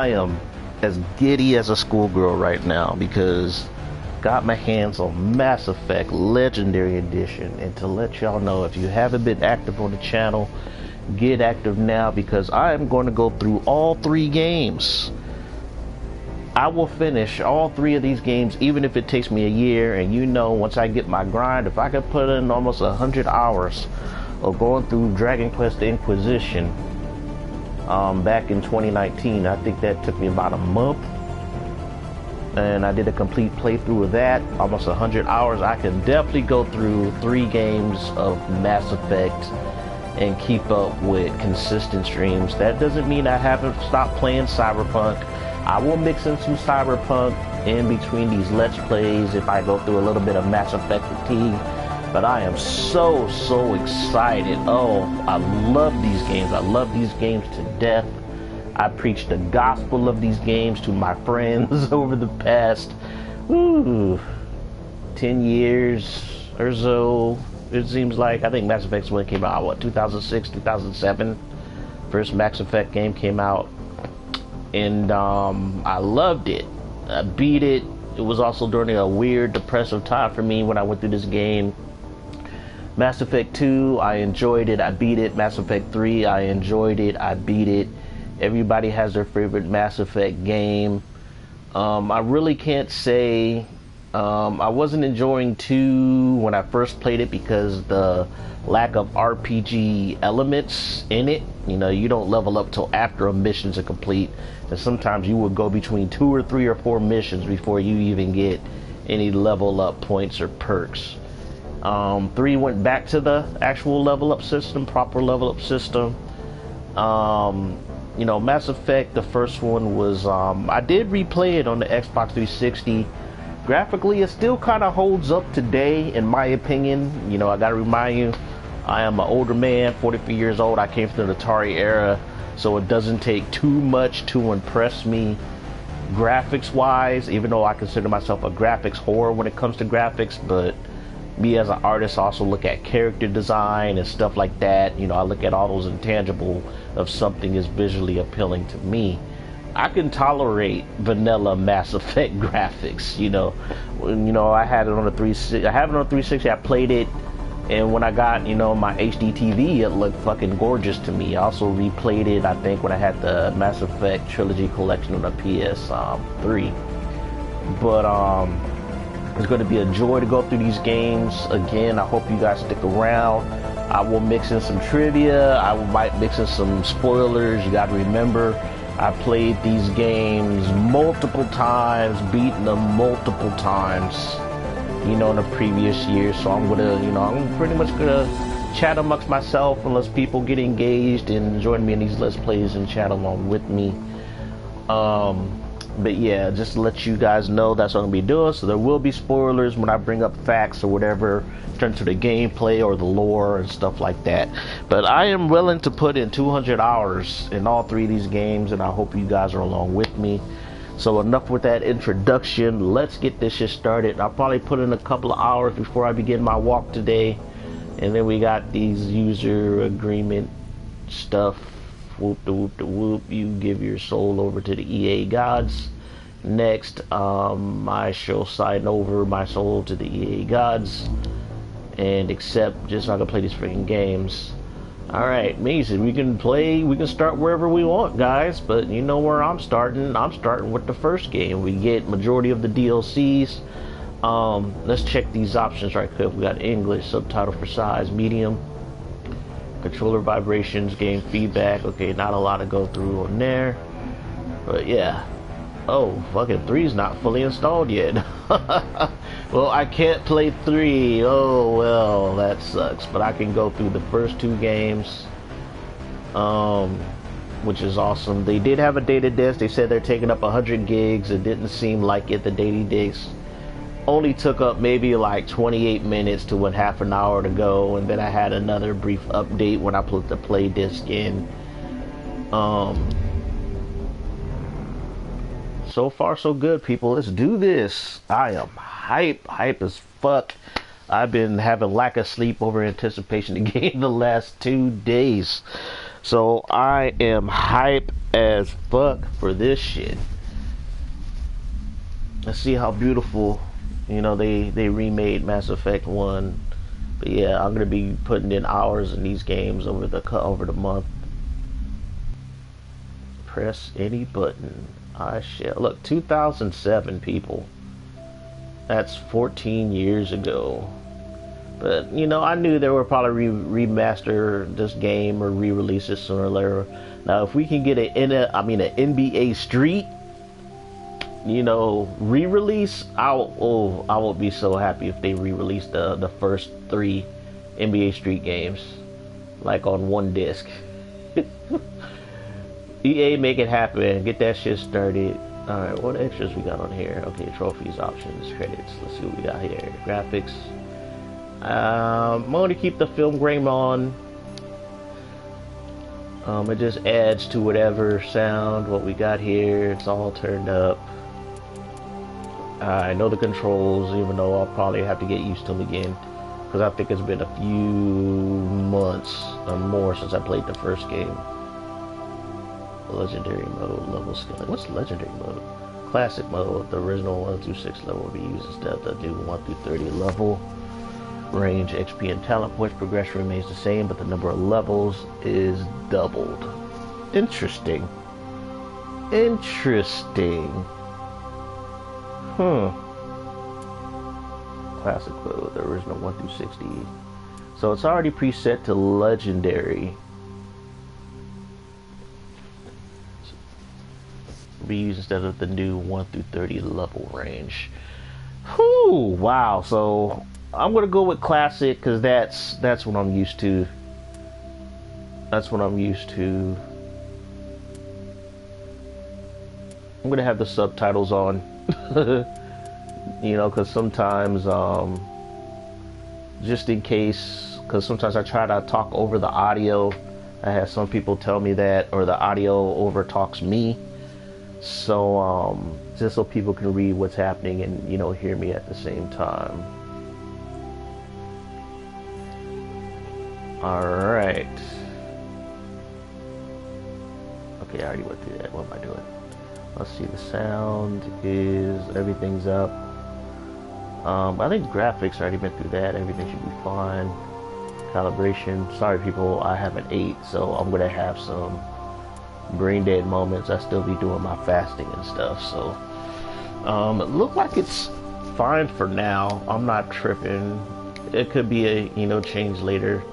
I am as giddy as a schoolgirl right now because got my hands on Mass Effect Legendary Edition. And to let y'all know, if you haven't been active on the channel, get active now because I am going to go through all three games. I will finish all three of these games even if it takes me a year. And you know, once I get my grind, if I could put in almost 100 hours of going through Dragon Quest Inquisition back in 2019, I think that took me about a month, and I did a complete playthrough of that, almost 100 hours. I can definitely go through three games of Mass Effect and keep up with consistent streams. That doesn't mean I haven't stopped playing Cyberpunk. I will mix in some Cyberpunk in between these Let's Plays if I go through a little bit of Mass Effect fatigue. But I am so excited. Oh, I love these games. I love these games to death. I preached the gospel of these games to my friends over the past 10 years or so. It seems like, I think Mass Effect 1 came out, what, 2006, 2007? First Mass Effect game came out. And I loved it. I beat it. It was also during a weird, depressive time for me when I went through this game. Mass Effect 2, I enjoyed it, I beat it. Mass Effect 3, I enjoyed it, I beat it. Everybody has their favorite Mass Effect game. I really can't say I wasn't enjoying 2 when I first played it because the lack of RPG elements in it. You know, you don't level up till after a mission's a complete, and sometimes you would go between 2 or 3 or 4 missions before you even get any level up points or perks. 3 went back to the actual level up system, proper level up system. You know, Mass Effect, the first one was, I did replay it on the Xbox 360. Graphically, it still kind of holds up today, in my opinion. You know, I gotta remind you, I am an older man, 43 years old. I came from the Atari era, so it doesn't take too much to impress me graphics wise, even though I consider myself a graphics whore when it comes to graphics. But me as an artist also look at character design and stuff like that. You know, I look at all those intangible of something is visually appealing to me. I can tolerate vanilla Mass Effect graphics. You know, I had it on the 360. I have it on 360. I played it, and when I got, you know, my HD TV, it looked fucking gorgeous to me. I also replayed it, I think, when I had the Mass Effect Trilogy Collection on the PS3. But it's going to be a joy to go through these games. Again, I hope you guys stick around. I will mix in some trivia. Might mix in some spoilers. You got to remember, I played these games multiple times, beaten them multiple times, you know, in the previous year. So I'm gonna, you know, I'm pretty much gonna chat amongst myself unless people get engaged and join me in these Let's Plays and chat along with me. But yeah, just to let you guys know, that's what I'm gonna be doing. So there will be spoilers when I bring up facts or whatever, turn to the gameplay or the lore and stuff like that. But I am willing to put in 200 hours in all three of these games, and I hope you guys are along with me. So enough with that introduction. Let's get this shit started. I'll probably put in a couple of hours before I begin my walk today, and then we got these user agreement stuff. Whoop de whoop de whoop. You give your soul over to the EA gods. Next, I shall sign over my soul to the EA gods and accept, just so I can play these freaking games. Alright, amazing. We can start wherever we want, guys, but you know where I'm starting. I'm starting with the first game. We get majority of the DLCs. Let's check these options right quick. We got English, subtitle for size, medium, controller vibrations, game feedback. Okay, not a lot to go through on there, but yeah. Oh, fucking 3's not fully installed yet. Well, I can't play 3. Oh well, that sucks. But I can go through the first 2 games, which is awesome. They did have a data disk. They said they're taking up 100 gigs. It didn't seem like it. The data disk only took up maybe like 28 minutes to what, half an hour to go, and then I had another brief update when I put the play disc in. So far so good, people. Let's do this. I am hype as fuck. I've been having lack of sleep over anticipation to game the last 2 days. So I am hype as fuck for this shit. Let's see how beautiful, you know, they remade Mass Effect 1. But yeah, I'm gonna be putting in hours in these games over the month. Press any button. I shall. Look, 2007 people. That's 14 years ago. But you know, I knew they would probably remaster this game or re-release it sooner or later. Now, if we can get an NBA Street, you know, re-release, I will be so happy if they re-release the first 3 NBA Street games, like on one disc. EA, make it happen. Get that shit started. Alright, what extras we got on here? Okay, trophies, options, credits. Let's see what we got here. Graphics. I'm going to keep the film grain on. It just adds to whatever sound, what we got here. It's all turned up. I know the controls, even though I'll probably have to get used to them again. Because I think it's been a few months or more since I played the first game. Legendary mode, level scaling. What's legendary mode? Classic mode. The original 1 through 6 level will be used instead of the new 1 through 30 level. Range, XP, and talent points progression remains the same, but the number of levels is doubled. Interesting. Interesting. Classic mode, the original 1 through 60. So it's already preset to legendary. Be used instead of the new 1 through 30 level range. Whew, wow. So I'm gonna go with classic because that's what I'm used to. That's what I'm used to. I'm gonna have the subtitles on. You know, because sometimes just in case, because sometimes I try to talk over the audio. I have some people tell me that, or the audio over talks me. So just so people can read what's happening and, you know, hear me at the same time. Alright. Okay, I already went through that. What am I doing? Let's see, the sound is, everything's up. I think graphics, I already been through that. Everything should be fine. Calibration. Sorry people, I haven't ate, so I'm gonna have some brain dead moments. I still be doing my fasting and stuff, so it look like it's fine for now. I'm not tripping. It could be a, you know, change later,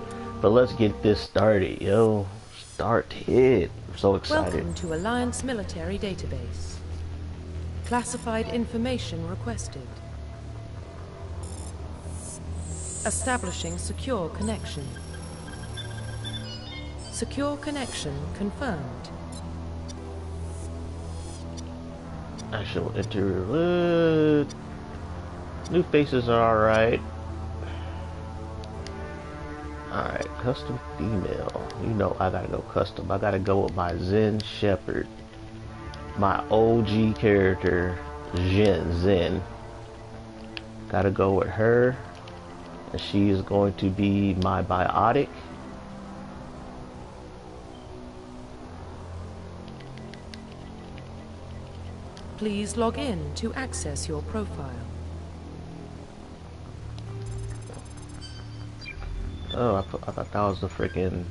but let's get this started. Yo, start it. I'm so excited. Welcome to Alliance Military Database. Classified information requested. Establishing secure connection. Secure connection confirmed. I shall enter. New faces are alright. Alright, custom female. You know I gotta go custom. I gotta go with my Zen Shepherd. My OG character, Zen. Gotta go with her. And she is going to be my biotic. Please log in to access your profile. Oh, I thought that was the freaking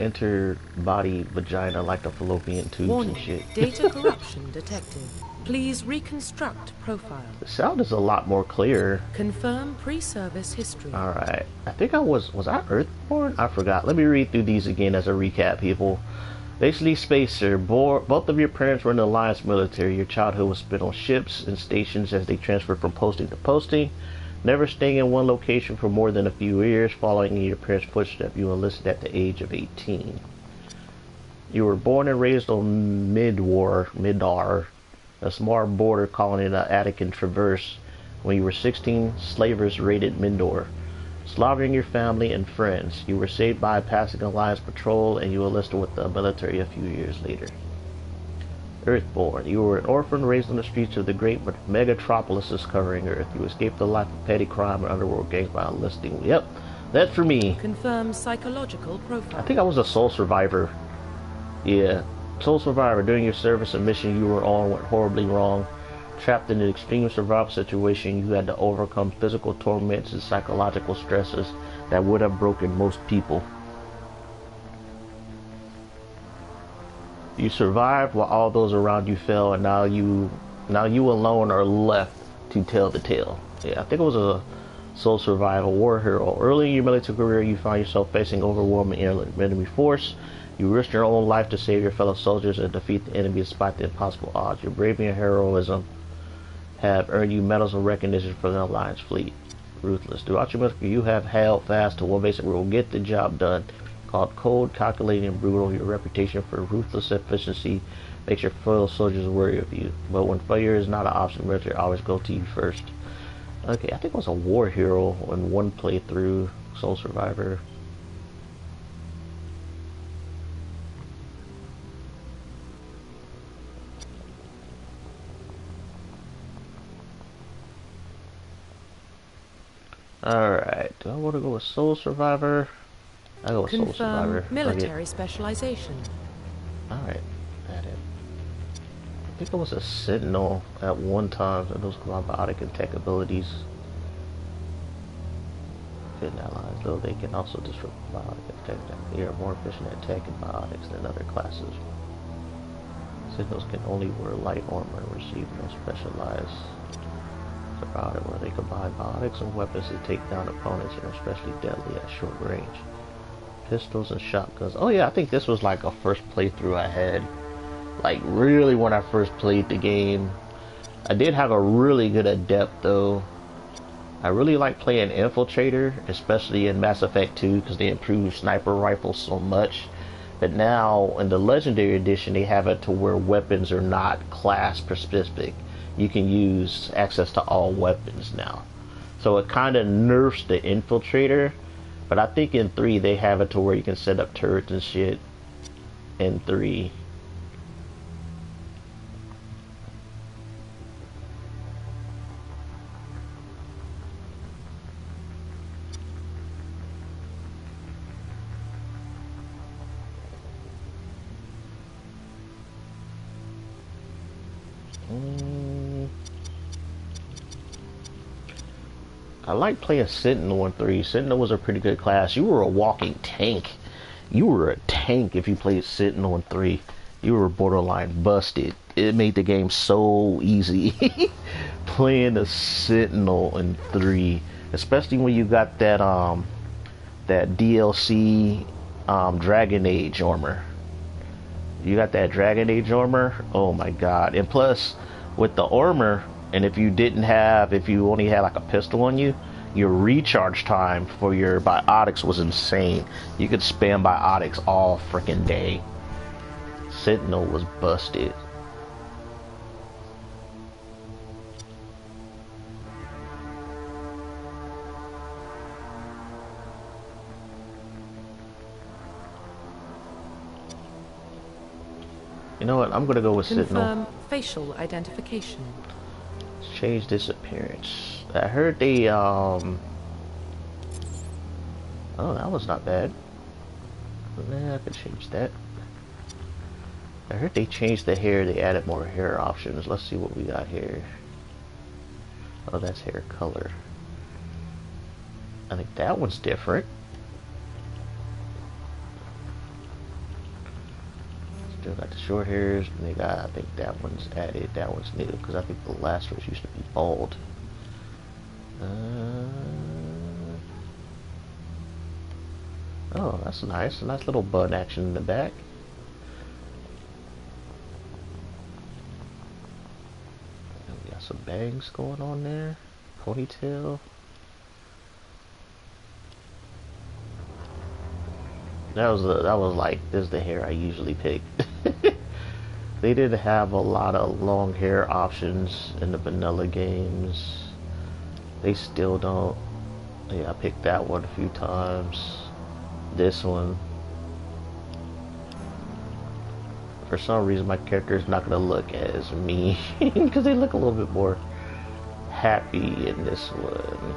enter body vagina, like the fallopian tubes. Warning, and shit. data corruption detected. Please reconstruct profile. The sound is a lot more clear. Confirm pre-service history. Alright. I think I was I Earthborn? I forgot. Let me read through these again as a recap, people. Basically, Spacer, both of your parents were in the Alliance military. Your childhood was spent on ships and stations as they transferred from posting to posting. Never staying in one location for more than a few years. Following in your parents' footsteps, you enlisted at the age of 18. You were born and raised on Midar, a small border colony in the Attican Traverse. When you were 16, slavers raided Mindor, slaughtering your family and friends. You were saved by passing Alliance patrol, and you enlisted with the military a few years later. Earthborn. You were an orphan raised on the streets of the great megatropolises covering Earth. You escaped the life of petty crime and underworld gangs by enlisting. Yep, that's for me. Confirm psychological profile. I think I was a sole survivor Yeah. Soul Survivor, during your service, a mission you were on went horribly wrong. Trapped in an extreme survival situation, you had to overcome physical torments and psychological stresses that would have broken most people. You survived while all those around you fell, and now you alone are left to tell the tale. Yeah, I think it was a Soul Survivor war hero. Early in your military career, you found yourself facing overwhelming enemy force. You risked your own life to save your fellow soldiers and defeat the enemy despite the impossible odds. Your bravery and heroism have earned you medals of recognition for the Alliance fleet. Ruthless. Throughout your military, you have held fast to one basic rule: get the job done. Called cold, calculating, and brutal, your reputation for ruthless efficiency makes your fellow soldiers wary of you. But when failure is not an option, the military always go to you first. Okay, I think it was a war hero in one playthrough, Soul Survivor. Alright, do I want to go with Soul Survivor? I go with Soul Survivor. Military specialization. Alright, add it. I think I was a Sentinel at one time, and those biotic and tech abilities. Fit allies, though they can also disrupt biotic and tech. They are more efficient at tech and biotics than other classes. Sentinels can only wear light armor and receive no specialized about it, where they combine biotics and weapons to take down opponents and are especially deadly at short range. Pistols and shotguns. Oh yeah, I think this was like a first playthrough I had. Like really when I first played the game. I did have a really good adept though. I really like playing Infiltrator, especially in Mass Effect 2 because they improved sniper rifles so much. But now in the Legendary Edition they have it to where weapons are not class specific. You can use access to all weapons now. So it kind of nerfs the Infiltrator, but I think in 3 they have it to where you can set up turrets and shit in 3. I like playing Sentinel in 3. Sentinel was a pretty good class. You were a walking tank. You were a tank if you played Sentinel in 3. You were borderline busted. It made the game so easy playing a Sentinel in 3, especially when you got that that DLC Dragon Age armor. You got that Dragon Age armor. Oh my god! And plus, with the armor. And if you only had like a pistol on you, your recharge time for your biotics was insane. You could spam biotics all freaking day. Sentinel was busted. You know what? I'm gonna go with Sentinel. Confirm facial identification. Change disappearance. I heard they oh, that was not bad. Nah, I could change that. I heard they changed the hair. They added more hair options. Let's see what we got here. Oh, that's hair color. I think that one's different. Still got the short hairs, and they got, I think that one's added, that one's new, because I think the last ones used to be bald. Oh, that's nice. A nice little bun action in the back. And we got some bangs going on there. Ponytail. That was like, this is the hair I usually pick. They didn't have a lot of long hair options in the vanilla games. They still don't. Yeah, I picked that one a few times. This one. For some reason my character is not going to look as mean. Because they look a little bit more happy in this one.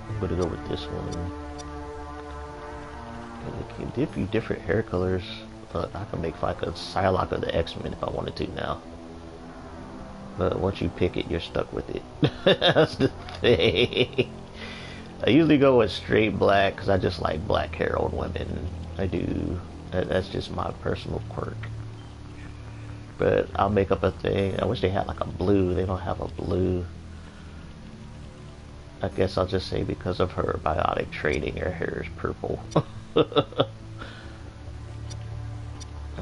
I'm gonna go with this one. It did a few different hair colors. But I can make like a Psylocke of the X-Men if I wanted to now. But once you pick it, you're stuck with it. That's the thing. I usually go with straight black because I just like black hair on women. I do. That's just my personal quirk. But I'll make up a thing. I wish they had like a blue. They don't have a blue. I guess I'll just say because of her biotic trading, her hair is purple. Let's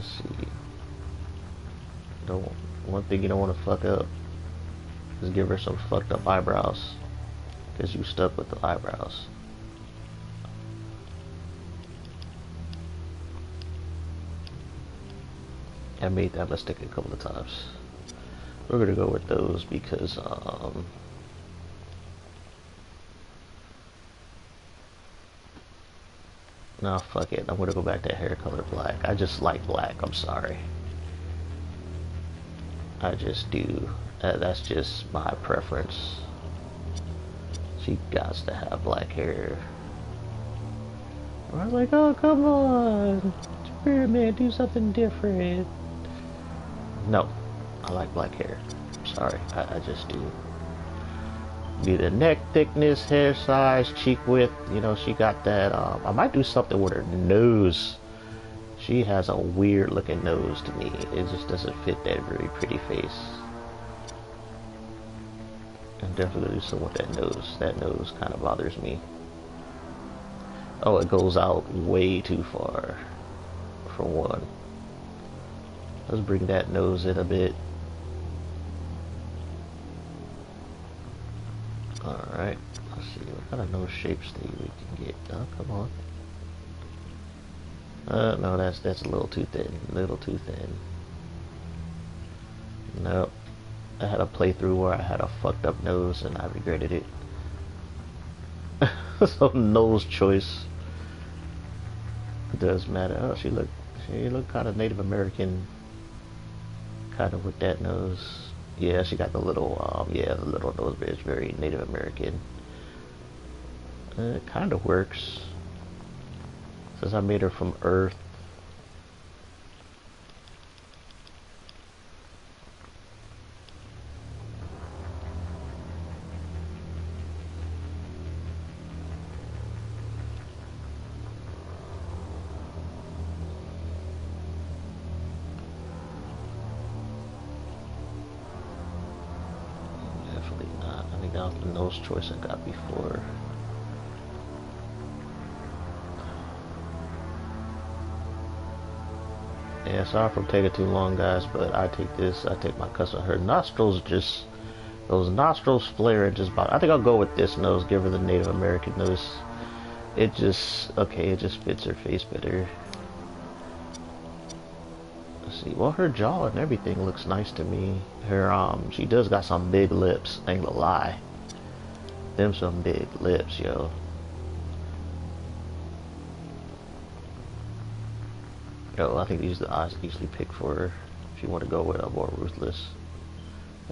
see. One thing you don't want to fuck up is give her some fucked up eyebrows. Because you stuck with the eyebrows. I made that mistake a couple of times. We're gonna go with those because no, fuck it. I'm gonna go back to hair color black. I just like black. I'm sorry. I just do. That's just my preference. She got to have black hair. I was like, oh, come on. Spirit Man, do something different. No, I like black hair. Sorry, I just do. Be the neck thickness, hair size, cheek width. You know, she got that. I might do something with her nose. She has a weird looking nose to me. It just doesn't fit that very pretty face. I'm definitely gonna do something with that nose. That nose kind of bothers me. Oh, it goes out way too far, for one. Let's bring that nose in a bit. Alright, let's see what kind of nose shapes we can get. Oh, come on. No, that's a little too thin. A little too thin. Nope. I had a playthrough where I had a fucked up nose and I regretted it. So nose choice does matter. Oh, she looked kind of Native American, kind of with that nose. Yeah, she got the little the little nose bridge, very Native American. It kind of works since I made her from Earth. The nose choice I got before. Yeah, sorry for taking too long, guys, but I take my custom. Her nostrils just, those nostrils flare just about. I think I'll go with this nose, give her the Native American nose. It just fits her face better. Let's see, well, her jaw and everything looks nice to me. Her, she does got some big lips, I ain't gonna lie. Them some big lips, yo. Yo, I think these are the eyes I usually pick for her. If you want to go with a more ruthless.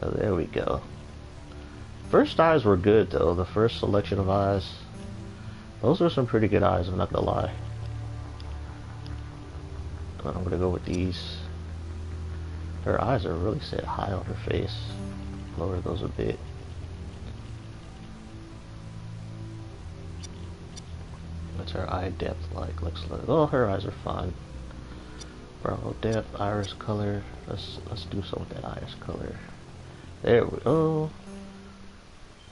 Oh, there we go. First eyes were good, though. The first selection of eyes. Those were some pretty good eyes, I'm not gonna lie. And I'm gonna go with these. Her eyes are really set high on her face. Lower those a bit. What's her eye depth like? Looks like, oh, her eyes are fine. Brow depth, iris color. Let's do something with that iris color. There we go.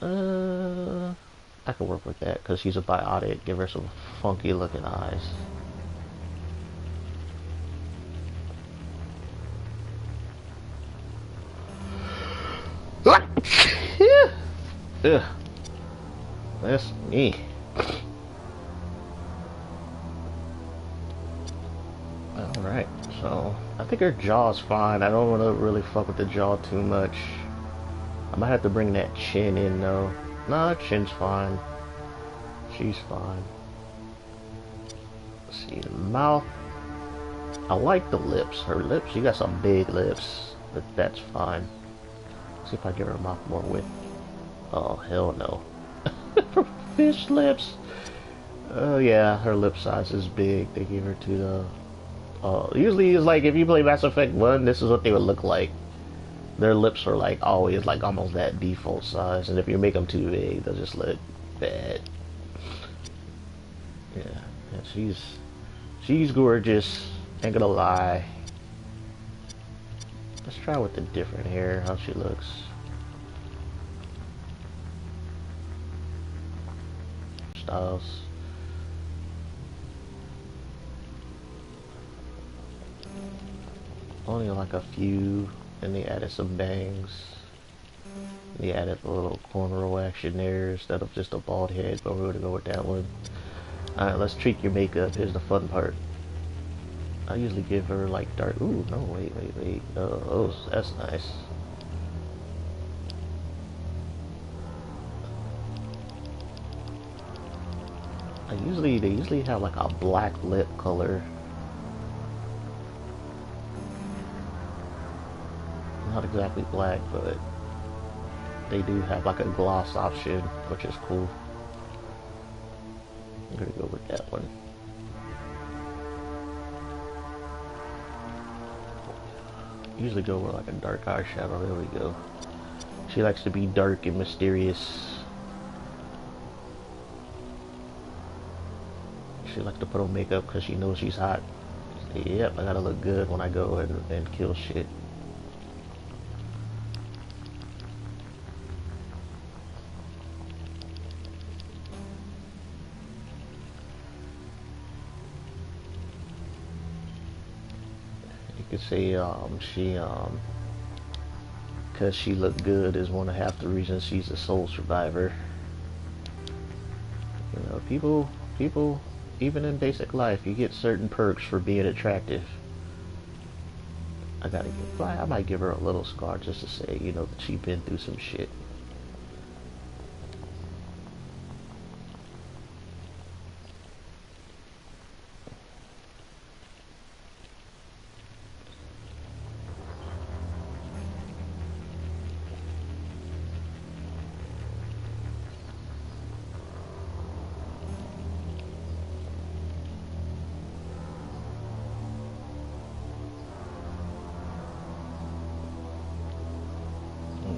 I can work with that because she's a biotic. Give her some funky looking eyes. Ugh. That's me. Alright, so I think her jaw's fine. I don't want to really fuck with the jaw too much. I might have to bring that chin in though. No, her chin's fine. She's fine. Let's see, the mouth. I like the lips. Her lips, she got some big lips, but that's fine. See if I give her a mouth more width. Oh, hell no. Fish lips. Oh yeah, her lip size is big. They gave her to the. Usually it's like if you play Mass Effect 1, this is what they would look like. Their lips are like always like almost that default size, and if you make them too big, they'll just look bad. Yeah, yeah, she's gorgeous. Ain't gonna lie. Let's try with the different hair, how she looks. Styles. Only like a few, and they added some bangs. They added a little cornrow action there instead of just a bald head, but we're gonna go with that one. Alright, let's tweak your makeup. Here's the fun part. I usually give her like dark. Ooh, no, wait. Oh, that's nice. They usually have like a black lip color. Not exactly black, but they do have like a gloss option, which is cool. I'm gonna go with that one. Usually go with like a dark eyeshadow. There we go. She likes to be dark and mysterious. She likes to put on makeup because she knows she's hot. Yep, I gotta look good when I go and kill shit. You could say because she looked good is one of half the reasons she's a sole survivor. You know, people, even in basic life, you get certain perks for being attractive. I might give her a little scar just to say, you know, that she's been through some shit.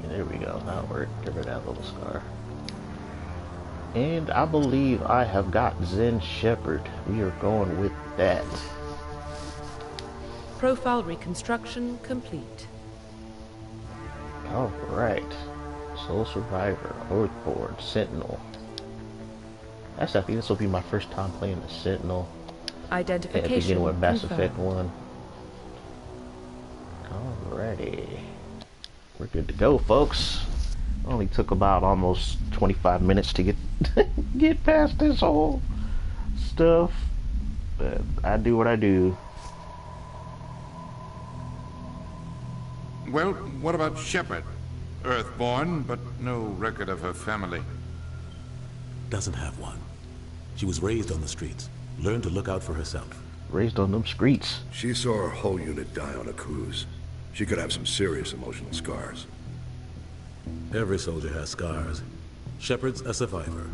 There we go. Now we're give her that little scar. And I believe I have got Zen Shepherd. We are going with that. Profile reconstruction complete. Alright. Sole Survivor, Earthborn, Sentinel. I think this will be my first time playing the Sentinel. Identification At the beginning with Mass confirmed. Effect 1. Alrighty. We're good to go, folks. Only took about almost 25 minutes to get past this whole stuff. But I do what I do. Well, what about Shepard? Earthborn, but no record of her family. Doesn't have one. She was raised on the streets. Learned to look out for herself. Raised on them streets. She saw her whole unit die on a cruise. She could have some serious emotional scars. Every soldier has scars. Shepard's a survivor.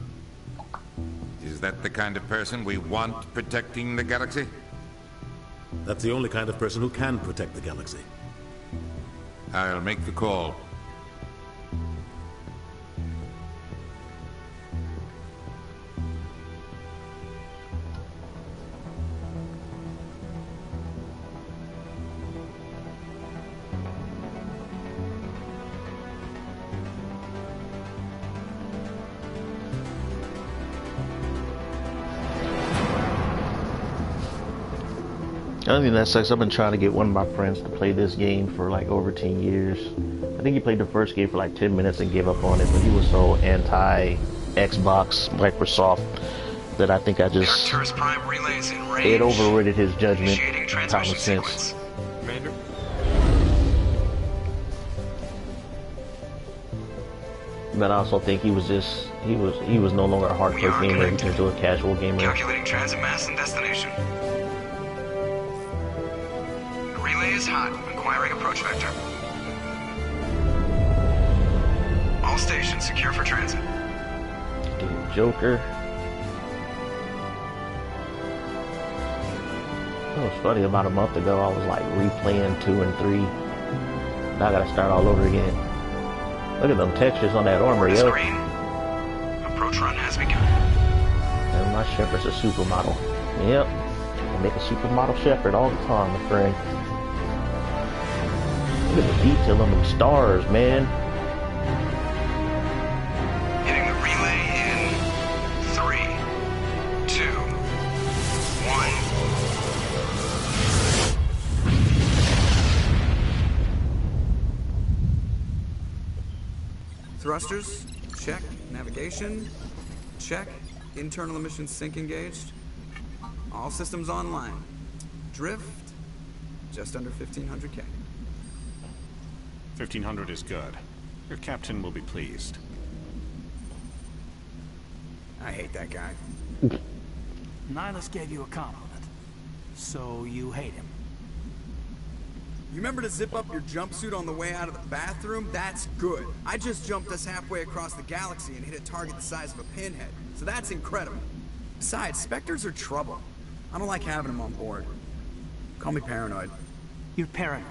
Is that the kind of person we want protecting the galaxy? That's the only kind of person who can protect the galaxy. I'll make the call. The only thing that sucks, I've been trying to get one of my friends to play this game for like over 10 years. I think he played the first game for like 10 minutes and gave up on it, but he was so anti-Xbox, Microsoft, that I think I just... Arcturus Prime relays in range. It overridden his judgment. Initiating transmission Common sense. sequence. Commander? But I also think he was no longer a hardcore We are gamer, he connected. turned into a casual gamer. Calculating transit mass and destination. The relay is hot. Acquiring approach vector. All stations secure for transit. Dude, Joker. was funny, about a month ago I was like replaying 2 and 3. Now I gotta start all over again. Look at them textures on that armor, yo. Screen. Approach run has begun. And my Shepherd's a supermodel. Yep. I make a supermodel Shepherd all the time, my friend. Look at the detail on them stars, man. Hitting the relay in 3, 2, 1. Thrusters, check. Navigation, check. Internal emission sync engaged. All systems online. Drift, just under 1500K. 1500 is good. Your captain will be pleased. I hate that guy. Nihilus gave you a compliment. So you hate him. You remember to zip up your jumpsuit on the way out of the bathroom? That's good. I just jumped us halfway across the galaxy and hit a target the size of a pinhead. So that's incredible. Besides, Spectres are trouble. I don't like having them on board. Call me paranoid. You're paranoid.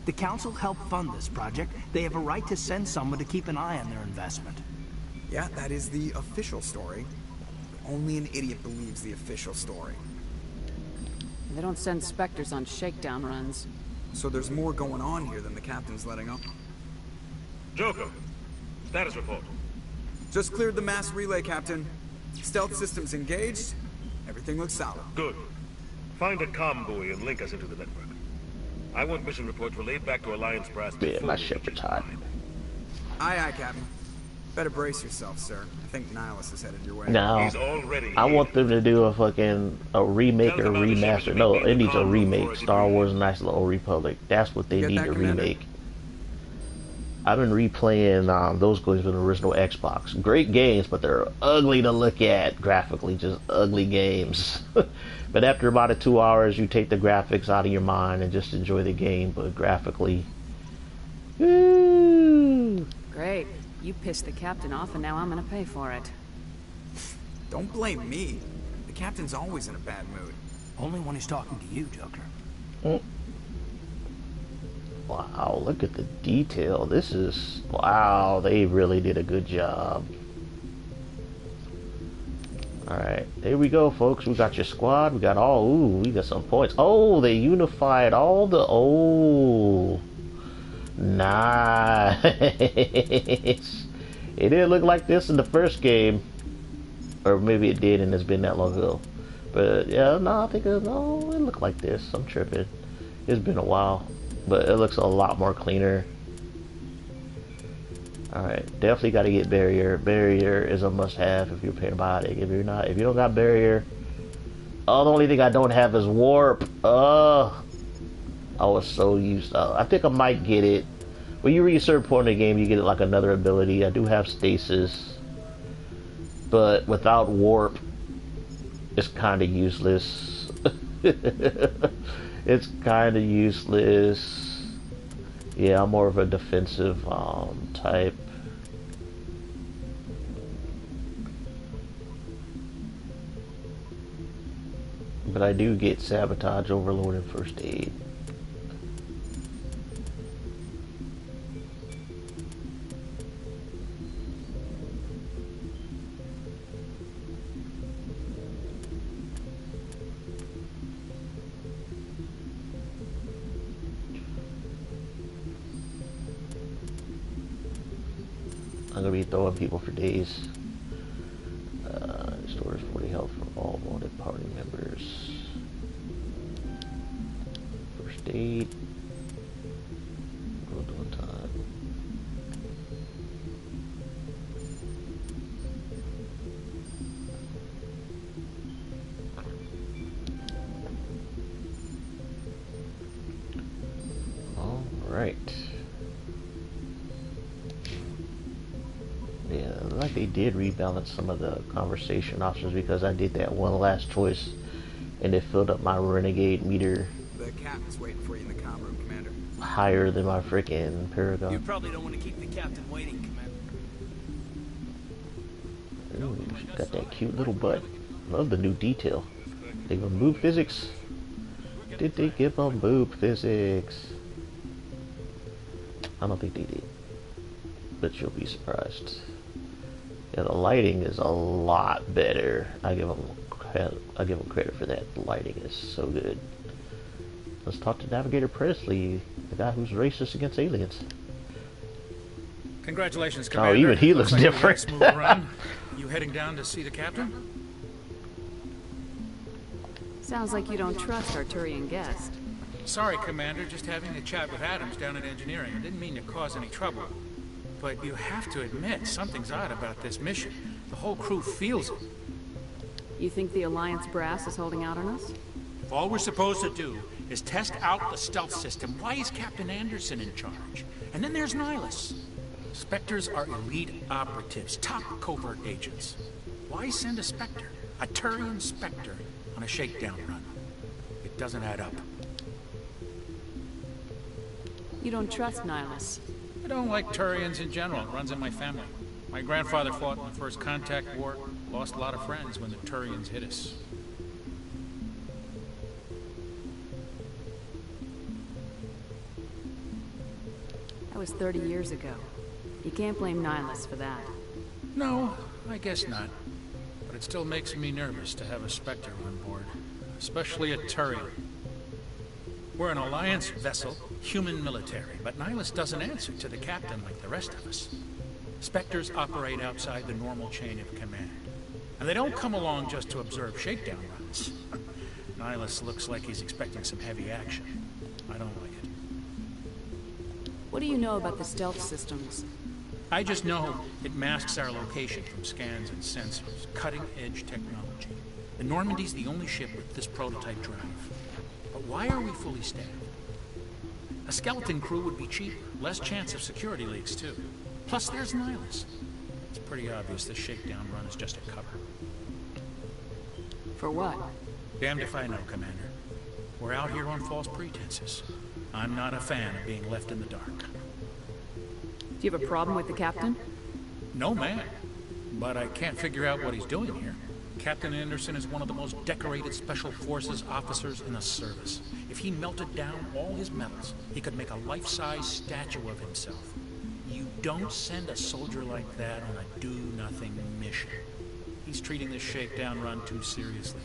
The Council helped fund this project. They have a right to send someone to keep an eye on their investment. Yeah, that is the official story. But only an idiot believes the official story. They don't send Spectres on shakedown runs. So there's more going on here than the captain's letting on. Joker, status report. Just cleared the mass relay, Captain. Stealth systems engaged. Everything looks solid. Good. Find a comm buoy and link us into the network. I want mission reports relayed back to Alliance brass. Yeah, my Shepherd's hot. Aye, aye, Captain. Better brace yourself, sir. I think Nihilus is headed your way. No, He's already I here. want them to do a remake or remaster. No, it needs a remake. Star Wars Knights of the Old Republic. That's what they need to remake. I've been replaying those games from the original Xbox. Great games, but they're ugly to look at graphically. Just ugly games. But after about 2 hours, you take the graphics out of your mind and just enjoy the game. But graphically, woo! Great. You pissed the captain off and now I'm gonna pay for it. Don't blame me. The captain's always in a bad mood. Only when he's talking to you, Joker. Wow, look at the detail. This is... Wow, they really did a good job. Alright, there we go, folks. We got your squad. We got all... Ooh, we got some points. Oh, they unified all the... Oh... Nice. It didn't look like this in the first game, or maybe it did, and it's been that long ago. But yeah, no, I think it looked like this. I'm tripping. It's been a while, but it looks a lot more cleaner. All right, definitely got to get barrier. Barrier is a must-have if you're parabiotic. If you're not, if you don't got barrier, oh, the only thing I don't have is warp. I was so used to, I think I might get it. When you reach a certain point in the game, you get like another ability. I do have stasis, but without warp, it's kind of useless. It's kind of useless. Yeah, I'm more of a defensive type. But I do get sabotage, overload, and first aid. I'm gonna be throwing people for days. Restores 40 health for all wanted party members. First aid. Go one time. All right. Yeah, like they did rebalance some of the conversation options because I did that one last choice and it filled up my renegade meter. The captain's waiting for you in the comm room, Commander. Higher than my freaking Paragon. You probably don't want to keep the captain waiting, Commander. Ooh, she's got that cute little butt. Love the new detail. They removed physics. Did they give them boob physics? I don't think they did, but you'll be surprised. Yeah, the lighting is a lot better. I give them credit for that. The lighting is so good. Let's talk to Navigator Presley, the guy who's racist against aliens. Congratulations, Commander. Oh, even he looks like different. Smooth run. You heading down to see the captain? Sounds like you don't trust Arturian guest. Sorry, Commander. Just having a chat with Adams down at engineering. I didn't mean to cause any trouble. But you have to admit, something's odd about this mission. The whole crew feels it. You think the Alliance brass is holding out on us? If all we're supposed to do is test out the stealth system, why is Captain Anderson in charge? And then there's Nihilus. Spectres are elite operatives, top covert agents. Why send a Spectre, a Turian Spectre, on a shakedown run? It doesn't add up. You don't trust Nihilus? I don't like Turians in general. It runs in my family. My grandfather fought in the First Contact War, lost a lot of friends when the Turians hit us. That was 30 years ago. You can't blame Nihilus for that. No, I guess not. But it still makes me nervous to have a Spectre on board. Especially a Turian. We're an Alliance vessel, human military, but Nihilus doesn't answer to the captain like the rest of us. Spectres operate outside the normal chain of command. And they don't come along just to observe shakedown runs. Nihilus looks like he's expecting some heavy action. I don't like it. What do you know about the stealth systems? I just know it masks our location from scans and sensors. Cutting-edge technology. The Normandy's the only ship with this prototype drive. But why are we fully staffed? A skeleton crew would be cheaper, less chance of security leaks too. Plus there's Nihilus. It's pretty obvious this shakedown run is just a cover. For what? Damned if I know, Commander. We're out here on false pretenses. I'm not a fan of being left in the dark. Do you have a problem with the captain? No, man. But I can't figure out what he's doing here. Captain Anderson is one of the most decorated Special Forces officers in the service. If he melted down all his medals, he could make a life-size statue of himself. You don't send a soldier like that on a do-nothing mission. He's treating this shakedown run too seriously.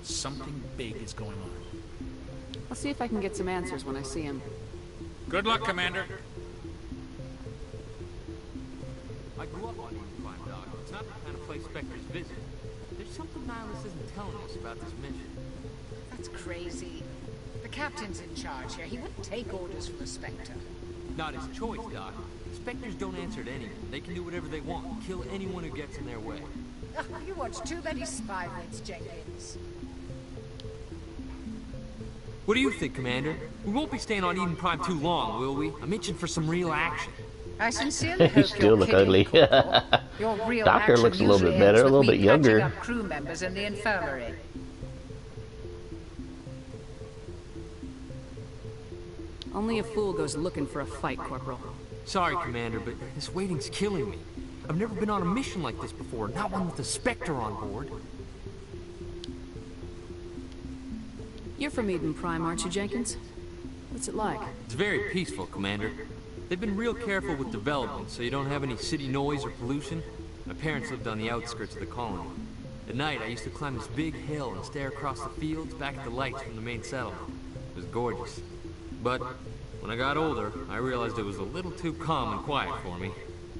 Something big is going on. I'll see if I can get some answers when I see him. Good luck, Commander. I grew up on Eden Prime, Doc. It's not the kind of place Spectres visit. There's something Nihilus isn't telling us about this mission. That's crazy. The captain's in charge here. He wouldn't take orders from a Spectre. Not his choice, Doc. Spectres don't answer to anyone. They can do whatever they want. Kill anyone who gets in their way. You watch too many Spymates, Jenkins. What do you think, Commander? We won't be staying on Eden Prime too long, will we? I'm itching for some real action. I sincerely hope You still look ugly. Your real Doctor action looks a little bit usually better, a ends little with bit me younger. patching up crew members in the infirmary. Only a fool goes looking for a fight, Corporal. Sorry, Commander, but this waiting's killing me. I've never been on a mission like this before, not one with a Spectre on board. You're from Eden Prime, aren't you, Jenkins? What's it like? It's very peaceful, Commander. They've been real careful with development, so you don't have any city noise or pollution. My parents lived on the outskirts of the colony. At night, I used to climb this big hill and stare across the fields back at the lights from the main settlement. It was gorgeous. But when I got older, I realized it was a little too calm and quiet for me.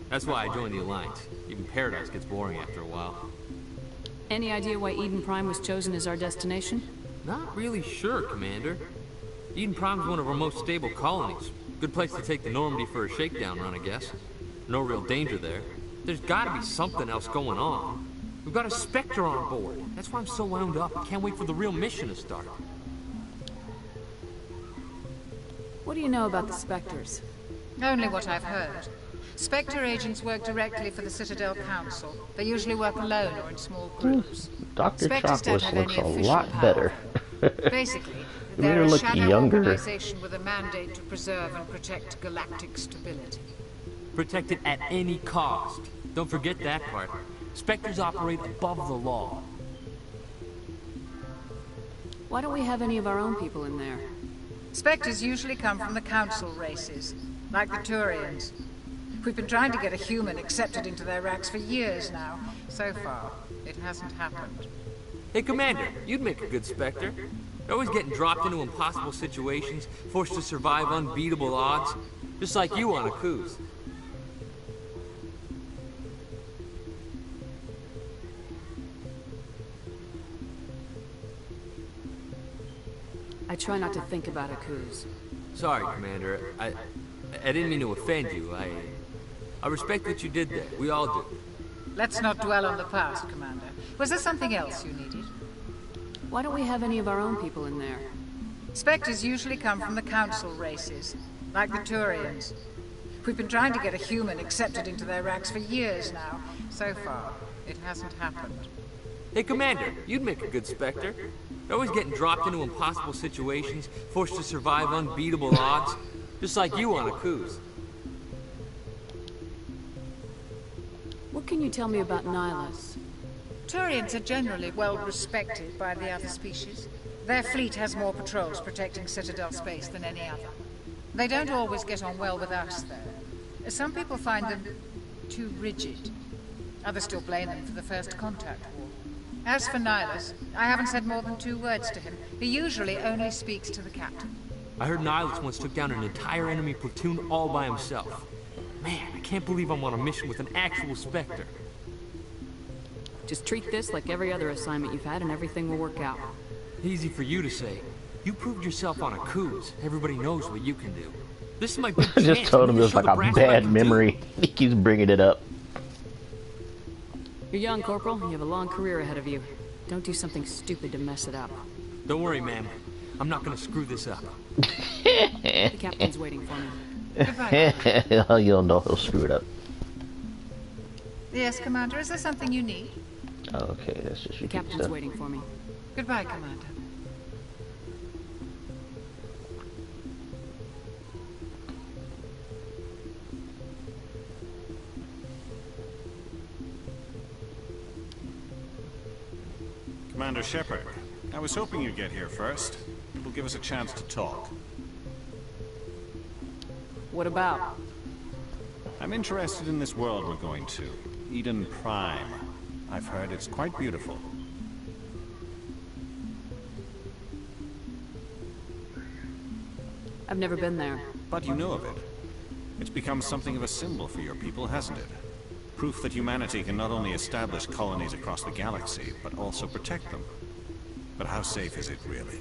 That's why I joined the Alliance. Even Paradise gets boring after a while. Any idea why Eden Prime was chosen as our destination? Not really sure, Commander. Eden Prime's one of our most stable colonies. Good place to take the Normandy for a shakedown run, I guess. No real danger there. There's gotta be something else going on. We've got a Spectre on board. That's why I'm so wound up. Can't wait for the real mission to start. What do you know about the Spectres? Only what I've heard. Spectre agents work directly for the Citadel Council. They usually work alone or in small groups. Dr. Spectres don't Chocolates have looks any a official lot power. better. Basically, They they're a look shadow younger. organization with a mandate to preserve and protect galactic stability. Protect it at any cost. Don't forget that part. Spectres operate above the law. Why don't we have any of our own people in there? Spectres usually come from the Council races, like the Turians. We've been trying to get a human accepted into their ranks for years now. So far, it hasn't happened. Hey, Commander, you'd make a good Spectre. You're always getting dropped into impossible situations, forced to survive unbeatable odds, just like you on Akuz. I try not to think about Akuz. Sorry, Commander. I didn't mean to offend you. I respect what you did there. We all do. Let's not dwell on the past, Commander. Was there something else you needed? Why don't we have any of our own people in there? Spectres usually come from the Council races, like the Turians. We've been trying to get a human accepted into their ranks for years now. So far, it hasn't happened. Hey, Commander, you'd make a good Spectre. You're always getting dropped into impossible situations, forced to survive unbeatable odds, just like you on Akuz. What can you tell me about Nihilus? Turians are generally well respected by the other species. Their fleet has more patrols protecting Citadel space than any other. They don't always get on well with us, though. Some people find them too rigid. Others still blame them for the First Contact War. As for Nihilus, I haven't said more than 2 words to him. He usually only speaks to the captain. I heard Nihilus once took down an entire enemy platoon all by himself. Man, I can't believe I'm on a mission with an actual Spectre. Just treat this like every other assignment you've had and everything will work out. Easy for you to say. You proved yourself on Akuz. Everybody knows what you can do. This is my big I just told him it was like a bad memory. He keeps bringing it up. You're young, Corporal. You have a long career ahead of you. Don't do something stupid to mess it up. Don't worry, ma'am. I'm not gonna screw this up. The captain's waiting for me. Goodbye. You'll know he'll screw it up. Yes, Commander. Is there something you need? Okay, that's just the captain's waiting for me. Goodbye, Commander. Commander Shepard, I was hoping you'd get here first. It will give us a chance to talk. What about? I'm interested in this world we're going to. Eden Prime. I've heard it's quite beautiful. I've never been there. But you know of it. It's become something of a symbol for your people, hasn't it? Proof that humanity can not only establish colonies across the galaxy, but also protect them. But how safe is it, really?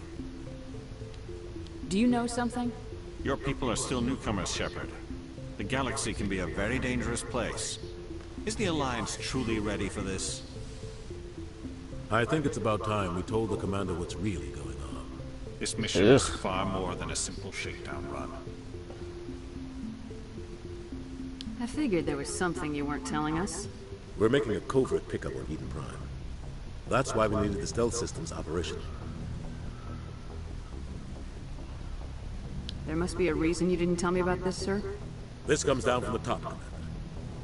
Do you know something? Your people are still newcomers, Shepard. The galaxy can be a very dangerous place. Is the Alliance truly ready for this? I think it's about time we told the Commander what's really going on. This mission is far more than a simple shakedown run. I figured there was something you weren't telling us. We're making a covert pickup on Eden Prime. That's why we needed the stealth systems operational. There must be a reason you didn't tell me about this, sir? This comes down from the top, Commander.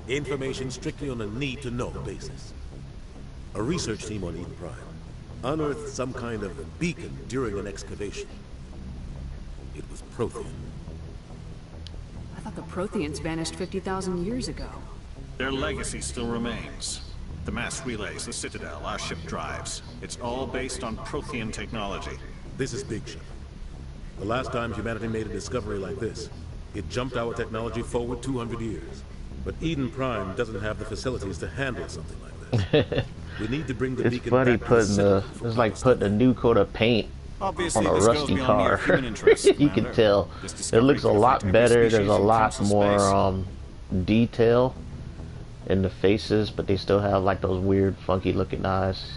Information strictly on a need-to-know basis. A research team on Eden Prime unearthed some kind of beacon during an excavation. It was Prothean. I thought the Protheans vanished 50,000 years ago. Their legacy still remains. The mass relays, the Citadel, our ship drives. It's all based on Prothean technology. This is Big Ship. The last time humanity made a discovery like this, it jumped our technology forward 200 years. But Eden Prime doesn't have the facilities to handle something like this. We need to bring the beacon funny back putting it's like putting a new coat of paint Obviously, on a rusty car. You can tell it looks a lot better. There's a lot more detail in the faces, but they still have like those weird, funky looking eyes.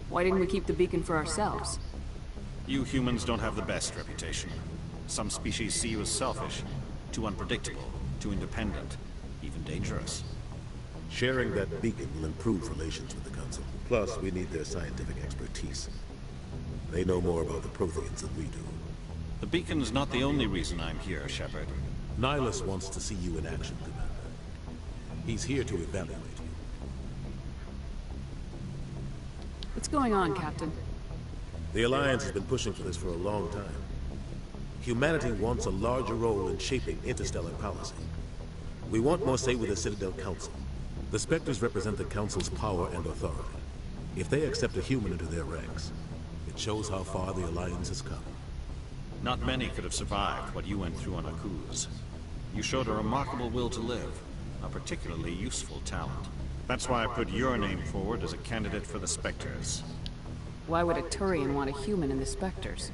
Why didn't we keep the beacon for ourselves? You humans don't have the best reputation. Some species see you as selfish, too unpredictable, too independent, even dangerous. Sharing that beacon will improve relations with the Council. Plus, we need their scientific expertise. They know more about the Protheans than we do. The beacon's not the only reason I'm here, Shepard. Nihilus wants to see you in action, Commander. He's here to evaluate you. going on, Captain? The Alliance has been pushing for this for a long time. Humanity wants a larger role in shaping interstellar policy. We want more say with the Citadel Council. The Spectres represent the Council's power and authority. If they accept a human into their ranks, it shows how far the Alliance has come. Not many could have survived what you went through on Akuz. You showed a remarkable will to live, a particularly useful talent. That's why I put your name forward as a candidate for the Spectres. Why would a Turian want a human in the Spectres?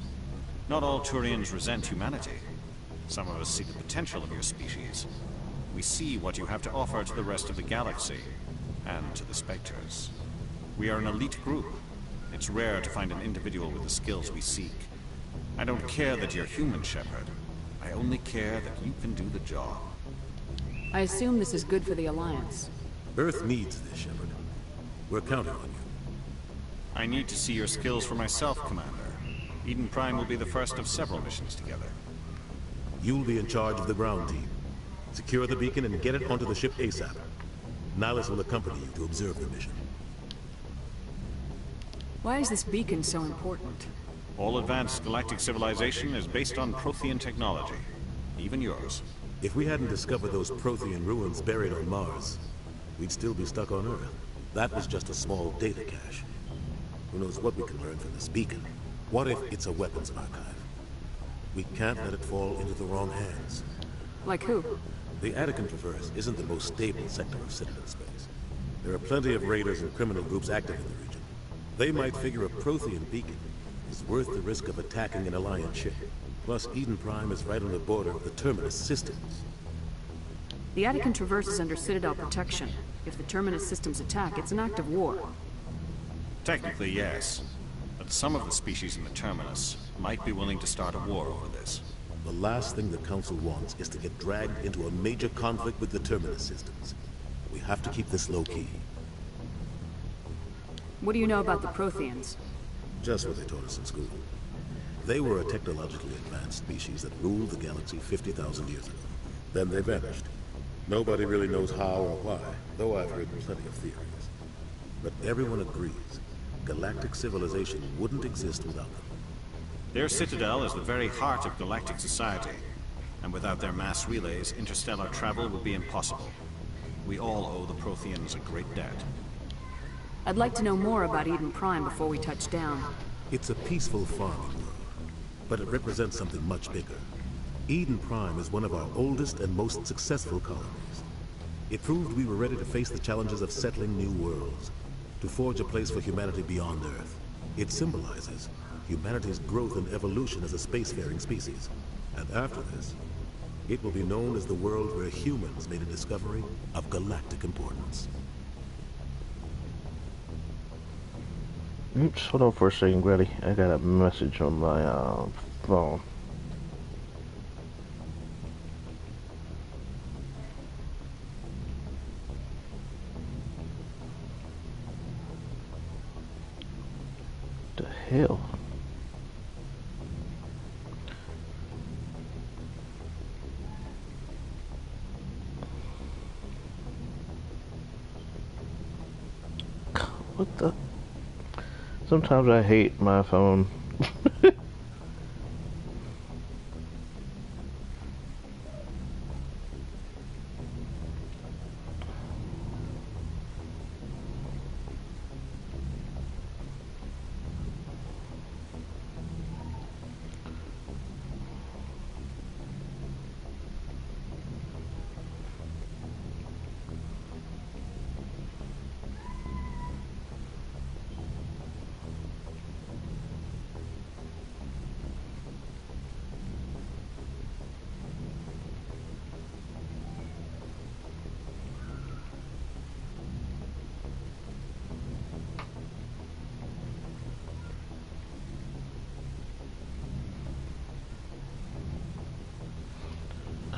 Not all Turians resent humanity. Some of us see the potential of your species. We see what you have to offer to the rest of the galaxy, and to the Spectres. We are an elite group. It's rare to find an individual with the skills we seek. I don't care that you're human, Shepard. I only care that you can do the job. I assume this is good for the Alliance. Earth needs this, Shepard. We're counting on you. I need to see your skills for myself, Commander. Eden Prime will be the first of several missions together. You'll be in charge of the ground team. Secure the beacon and get it onto the ship ASAP. Nihilus will accompany you to observe the mission. Why is this beacon so important? All advanced galactic civilization is based on Prothean technology. Even yours. If we hadn't discovered those Prothean ruins buried on Mars, we'd still be stuck on Earth. That was just a small data cache. Who knows what we can learn from this beacon? What if it's a weapons archive? We can't let it fall into the wrong hands. Like who? The Attican Traverse isn't the most stable sector of Citadel space. There are plenty of raiders and criminal groups active in the region. They might figure a Prothean beacon is worth the risk of attacking an Alliance ship. Plus, Eden Prime is right on the border of the Terminus systems. The Attican Traverse is under Citadel protection. If the Terminus systems attack, it's an act of war. Technically, yes. But some of the species in the Terminus might be willing to start a war over this. The last thing the Council wants is to get dragged into a major conflict with the Terminus systems. We have to keep this low-key. What do you know about the Protheans? Just what they taught us in school. They were a technologically advanced species that ruled the galaxy 50,000 years ago. Then they vanished. Nobody really knows how or why, though I've heard plenty of theories. But everyone agrees, galactic civilization wouldn't exist without them. Their citadel is the very heart of galactic society, and without their mass relays, interstellar travel would be impossible. We all owe the Protheans a great debt. I'd like to know more about Eden Prime before we touch down. It's a peaceful farming world, but it represents something much bigger. Eden Prime is one of our oldest and most successful colonies. It proved we were ready to face the challenges of settling new worlds, to forge a place for humanity beyond Earth. It symbolizes humanity's growth and evolution as a spacefaring species. And after this, it will be known as the world where humans made a discovery of galactic importance. Oops, hold on for a second, Grady. I got a message on my phone. The hell? What the? Sometimes I hate my phone.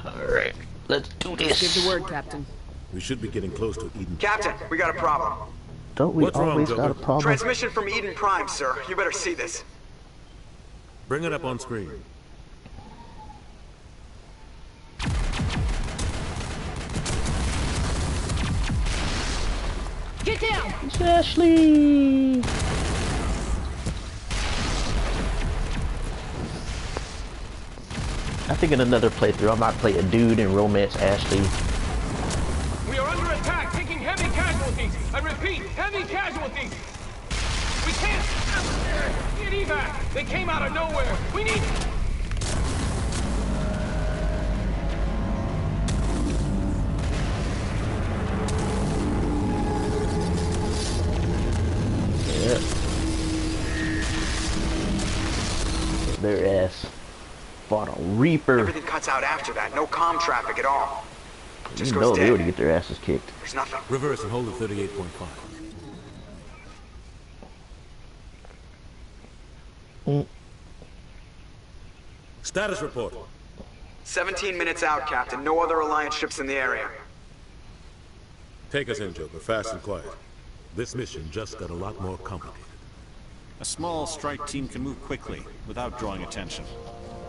Alright, let's do this. Give the word, Captain. We should be getting close to Eden. Captain, we got a problem. Don't we What's wrong, always got a Joker? problem? Transmission from Eden Prime, sir. You better see this. Bring it up on screen. Get down! It's Ashley! I think in another playthrough I might play a dude and romance Ashley. We are under attack, taking heavy casualties. I repeat, heavy casualties. We can't get evac. They came out of nowhere. We need. Yep. Their ass fought a Reaper. Everything cuts out after that. No comm traffic at all. Just You goes know they dead. would get their asses kicked. There's nothing. Reverse and hold at 38.5. Status report. 17 minutes out, Captain. No other Alliance ships in the area. Take us in, Joker, fast and quiet. This mission just got a lot more complicated. A small strike team can move quickly, without drawing attention.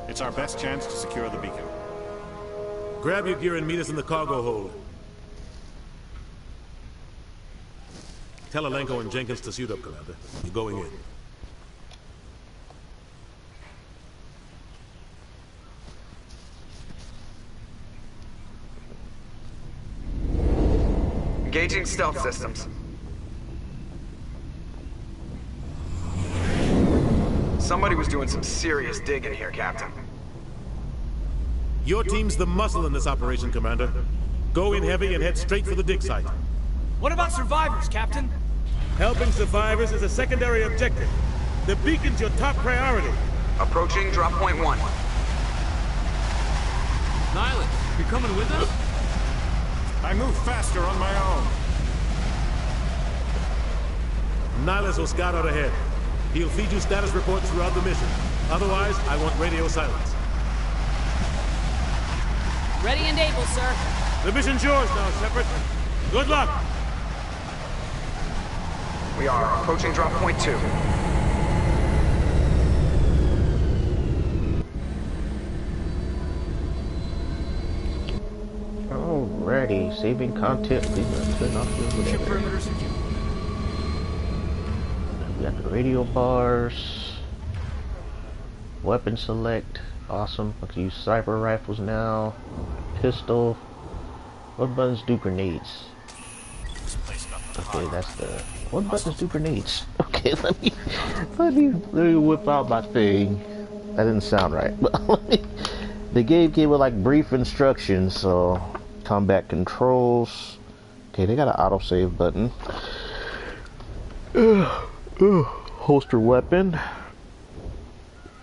It's our best chance to secure the beacon. Grab your gear and meet us in the cargo hold. Tell Alenko and Jenkins to suit up, Commander. You're going in. Engaging stealth systems. Somebody was doing some serious digging here, Captain. Your team's the muscle in this operation, Commander. Go in heavy and head straight for the dig site. What about survivors, Captain? Helping survivors is a secondary objective. The beacon's your top priority. Approaching drop point 1. Nihilus, you're coming with us? I move faster on my own. Nihilus will scout out ahead. He'll feed you status reports throughout the mission. Otherwise, I want radio silence. Ready and able, sir. The mission's yours now, Shepard. Good luck! We are approaching drop point 2. Alrighty, saving content. Please not turn off your whatever. We got the radio bars. Weapon select. Awesome. I can use sniper rifles now. Pistol. What buttons do grenades? Okay, that's the. What buttons do grenades? Okay, let me whip out my thing. That didn't sound right. But the game came with like brief instructions. So combat controls. Okay, they got an autosave button. Holster weapon.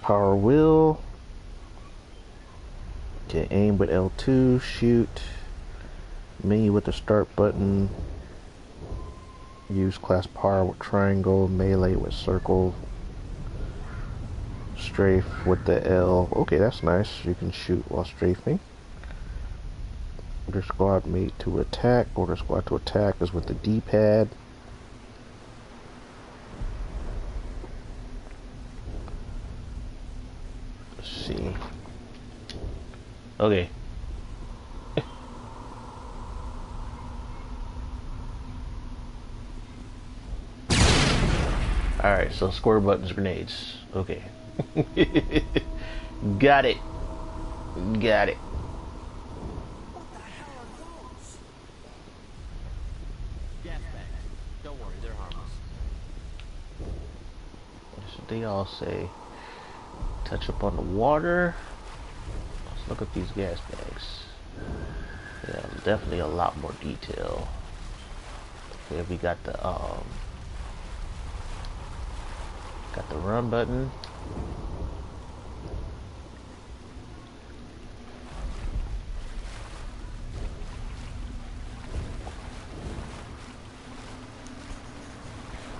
Power wheel. Okay, aim with L2, shoot. Menu with the start button. Use class power with triangle, melee with circle. Strafe with the L. Okay, that's nice. You can shoot while strafing. Order squad mate to attack. Order squad to attack is with the D-pad. Let's see. Okay. Alright, so square buttons, grenades. Okay. Got it. Got it. Gas bags. Don't worry, they're harmless. That's what they all say. Touch up on the water. Let's look at these gas bags. Yeah, definitely a lot more detail. Okay, we got the run button.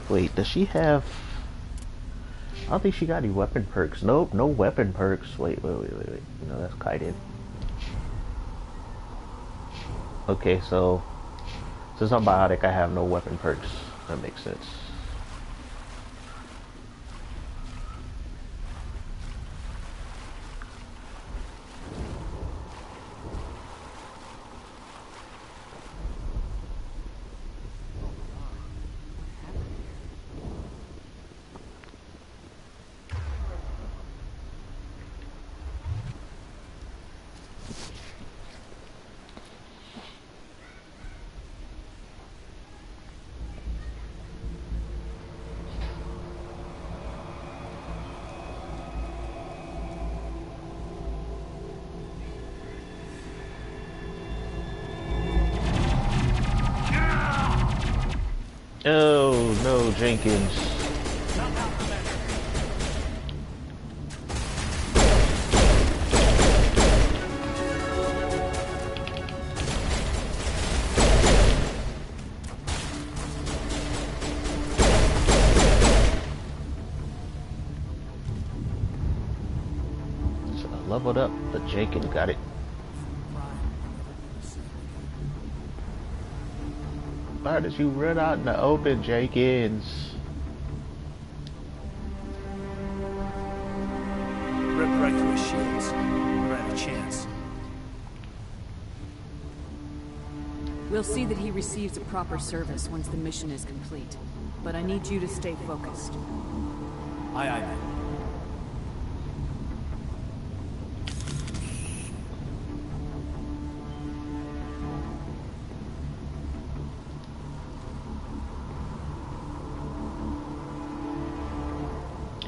Wait, does she have... I don't think she got any weapon perks. Nope, no weapon perks. Wait. No, that's Kaiden. Okay, so since I'm biotic, I have no weapon perks. That makes sense. Oh no, Jenkins. So I leveled up, but Jenkins got it. Why did you run out in the open, Jenkins? Rip right through his shields. Never had a chance. We'll see that he receives a proper service once the mission is complete. But I need you to stay focused. Aye, aye, ma'am.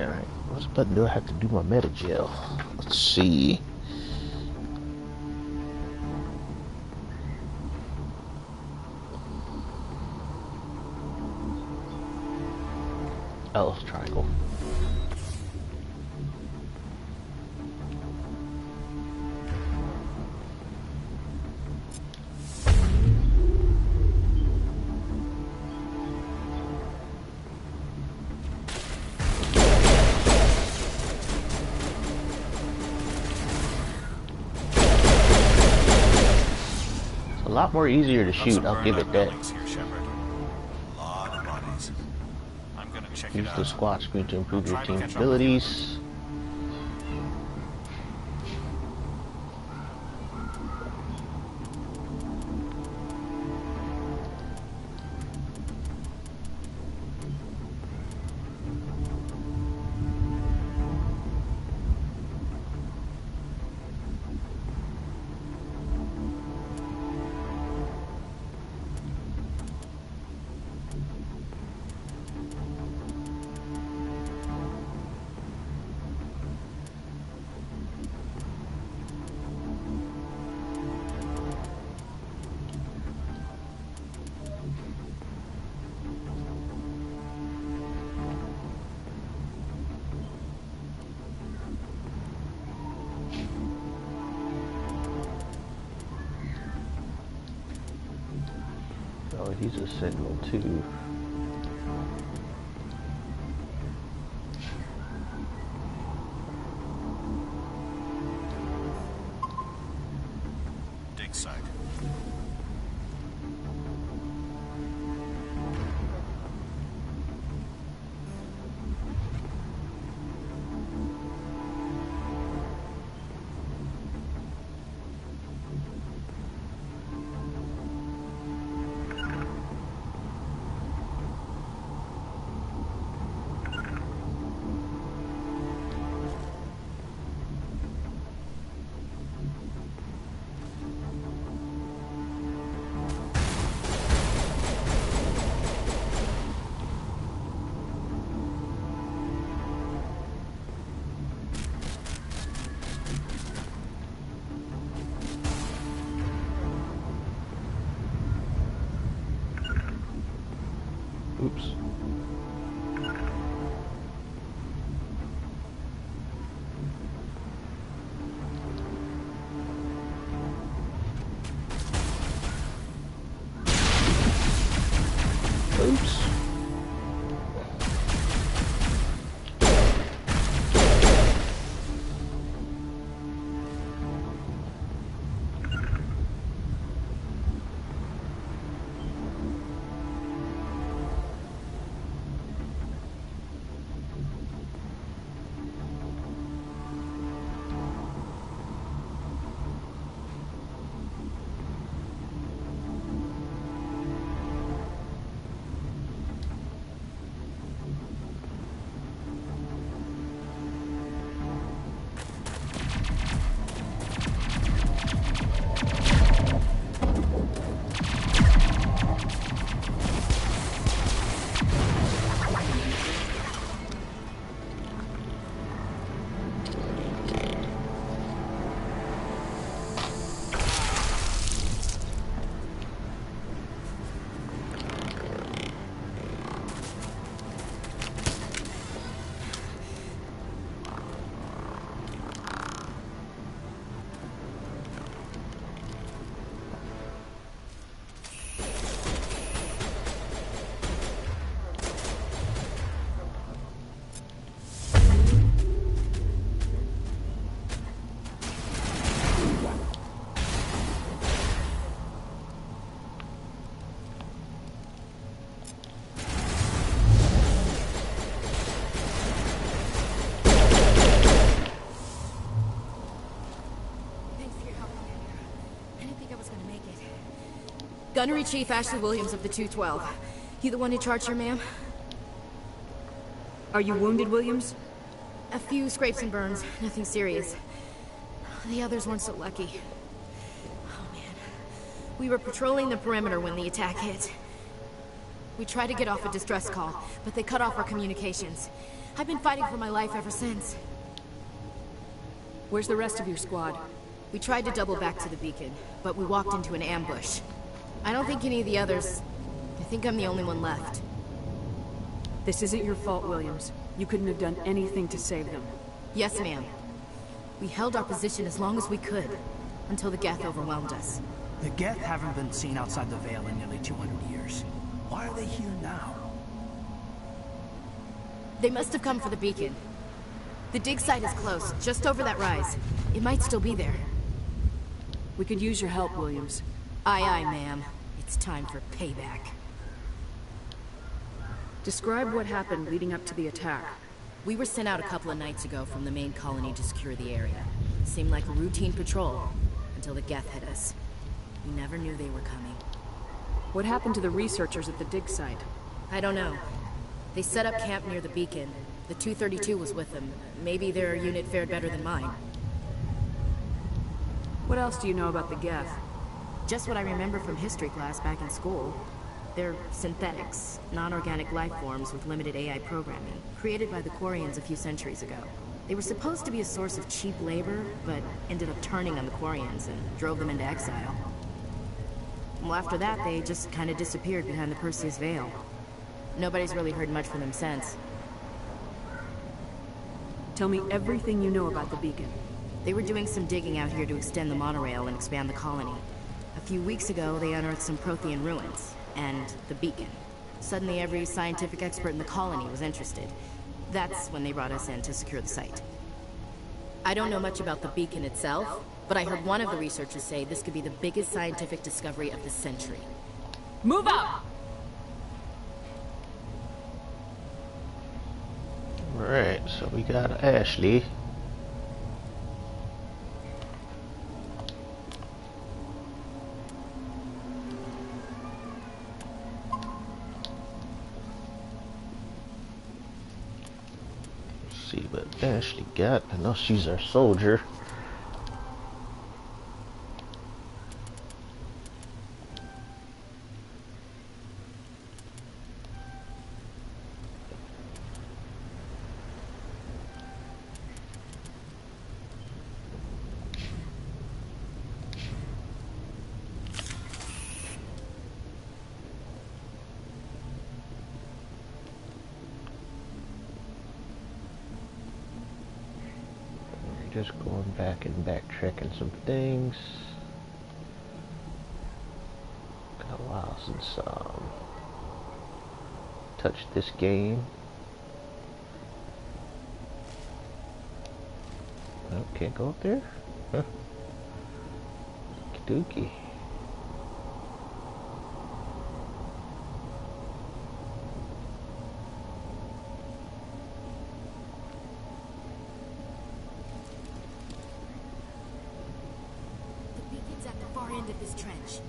Alright, what button do I have to do my metagel? Let's see. Oh, triangle. A lot more easier to shoot, I'll give it that. Use the squat screen to improve your team's abilities. Oh, he's a sentinel too. Dig site. Gunnery Chief Ashley Williams of the 212. You the one who charged her, ma'am? Are you wounded, Williams? A few scrapes and burns, nothing serious. The others weren't so lucky. Oh man. We were patrolling the perimeter when the attack hit. We tried to get off a distress call, but they cut off our communications. I've been fighting for my life ever since. Where's the rest of your squad? We tried to double back to the beacon, but we walked into an ambush. I don't think any of the others... I think I'm the only one left. This isn't your fault, Williams. You couldn't have done anything to save them. Yes, ma'am. We held our position as long as we could, until the Geth overwhelmed us. The Geth haven't been seen outside the Veil in nearly 200 years. Why are they here now? They must have come for the beacon. The dig site is close, just over that rise. It might still be there. We could use your help, Williams. Aye, aye, ma'am. It's time for payback. Describe what happened leading up to the attack. We were sent out a couple of nights ago from the main colony to secure the area. Seemed like a routine patrol, until the Geth hit us. We never knew they were coming. What happened to the researchers at the dig site? I don't know. They set up camp near the beacon. The 232 was with them. Maybe their unit fared better than mine. What else do you know about the Geth? Just what I remember from history class back in school. They're synthetics, non-organic life forms with limited AI programming, created by the Quarians a few centuries ago. They were supposed to be a source of cheap labor, but ended up turning on the Quarians and drove them into exile. Well, after that, they just kind of disappeared behind the Perseus Veil. Nobody's really heard much from them since. Tell me everything you know about the beacon. They were doing some digging out here to extend the monorail and expand the colony. A few weeks ago, they unearthed some Prothean ruins, and the beacon. Suddenly, every scientific expert in the colony was interested. That's when they brought us in to secure the site. I don't know much about the beacon itself, but I heard one of the researchers say this could be the biggest scientific discovery of the century. Move out! Alright, so we got Ashley. Let's see what Ashley got. I know she's our soldier. Just going back and backtracking some things. Been a while since touched this game. Oh, can't go up there? Huh. Dookie. End of this trench.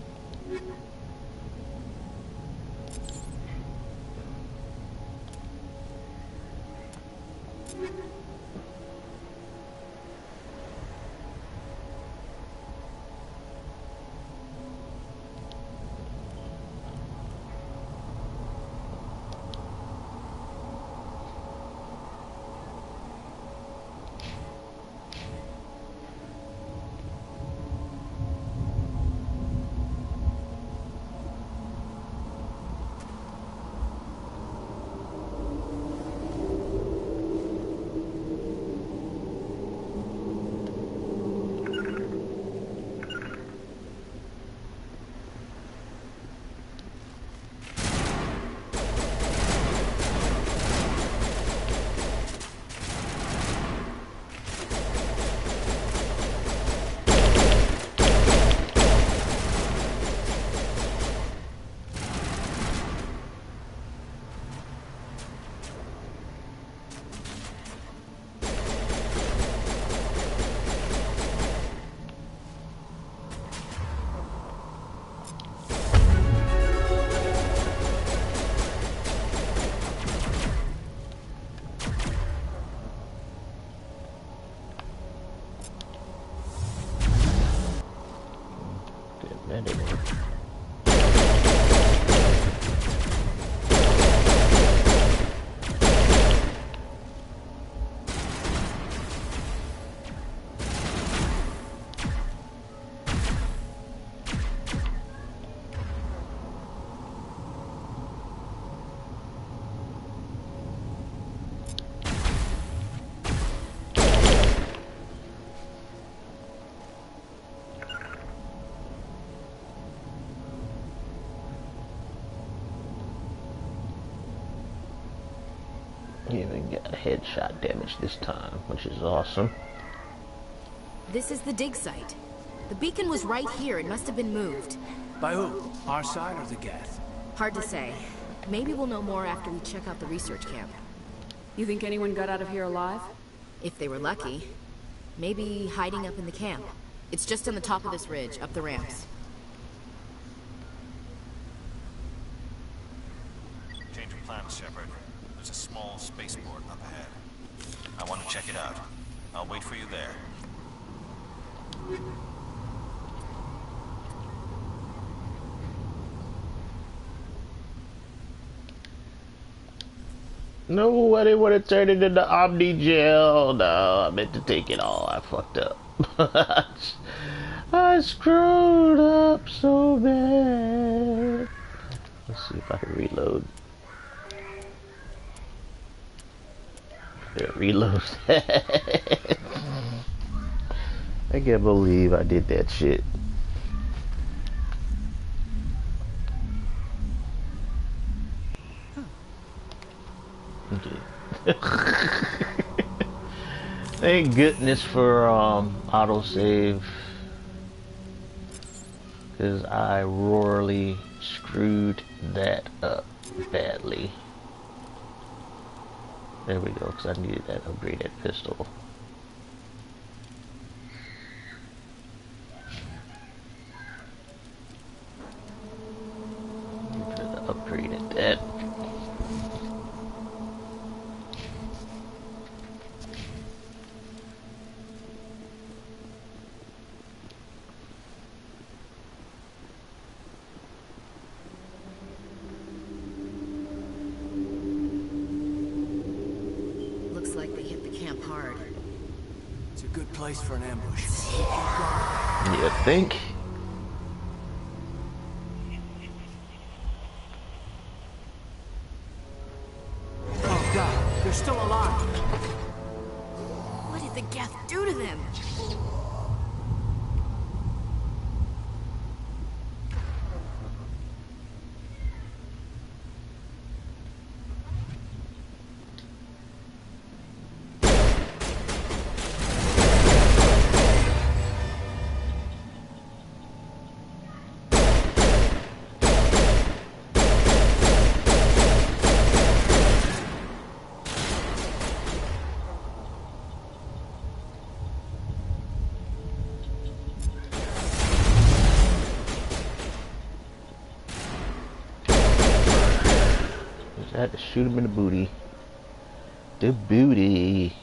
headshot damage this time, which is awesome. This is the dig site. The beacon was right here. It must have been moved. By who? Our side or the Geth? Hard to say. Maybe we'll know more after we check out the research camp. You think anyone got out of here alive? If they were lucky. Maybe hiding up in the camp. It's just on the top of this ridge, up the ramps. Change of plans, Shepard. There's a small spaceport up ahead. I want to check it out. I'll wait for you there. No, I didn't want to turn it into Omni Gel. No, I meant to take it all. I fucked up. I screwed up so bad. Let's see if I can reload. There, reload. I can't believe I did that shit. Okay. Thank goodness for autosave, because I royally screwed that up badly. There we go, because I needed that upgraded pistol. Upgraded that. Looks like they hit the camp hard. It's a good place for an ambush. You think? Oh God, they're still alive. What did the Geth do to them? I had to shoot him in the booty. The booty.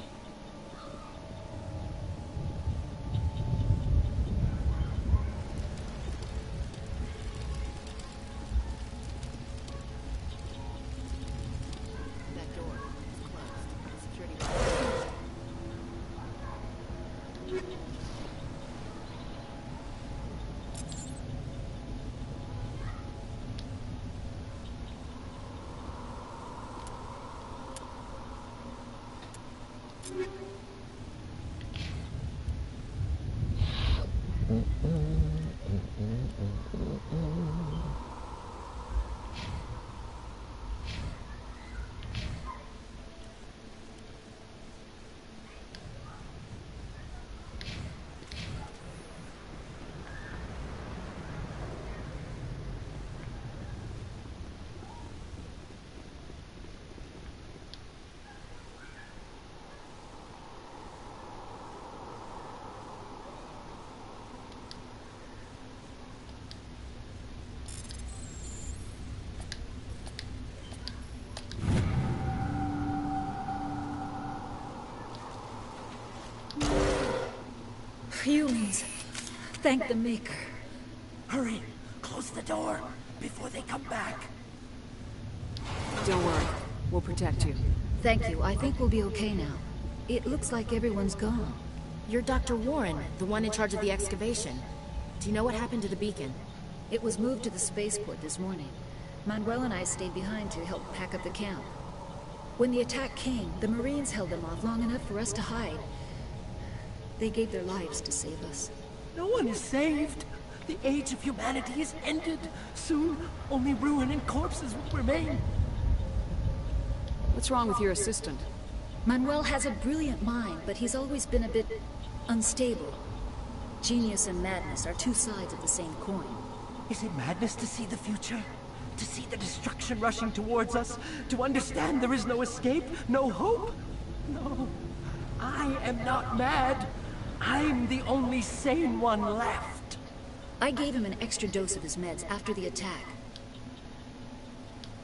That door is closed. Security. Humans. Thank the Maker. Hurry, close the door before they come back. Don't worry. We'll protect you. Thank you. I think we'll be okay now. It looks like everyone's gone. You're Dr. Warren, the one in charge of the excavation. Do you know what happened to the beacon? It was moved to the spaceport this morning. Manuel and I stayed behind to help pack up the camp. When the attack came, the Marines held them off long enough for us to hide. They gave their lives to save us. No one is saved. The age of humanity is ended. Soon, only ruin and corpses will remain. What's wrong with your assistant? Manuel has a brilliant mind, but he's always been a bit unstable. Genius and madness are two sides of the same coin. Is it madness to see the future? To see the destruction rushing towards us? To understand there is no escape? No hope? No. I am not mad. I'm the only sane one left. I gave him an extra dose of his meds after the attack.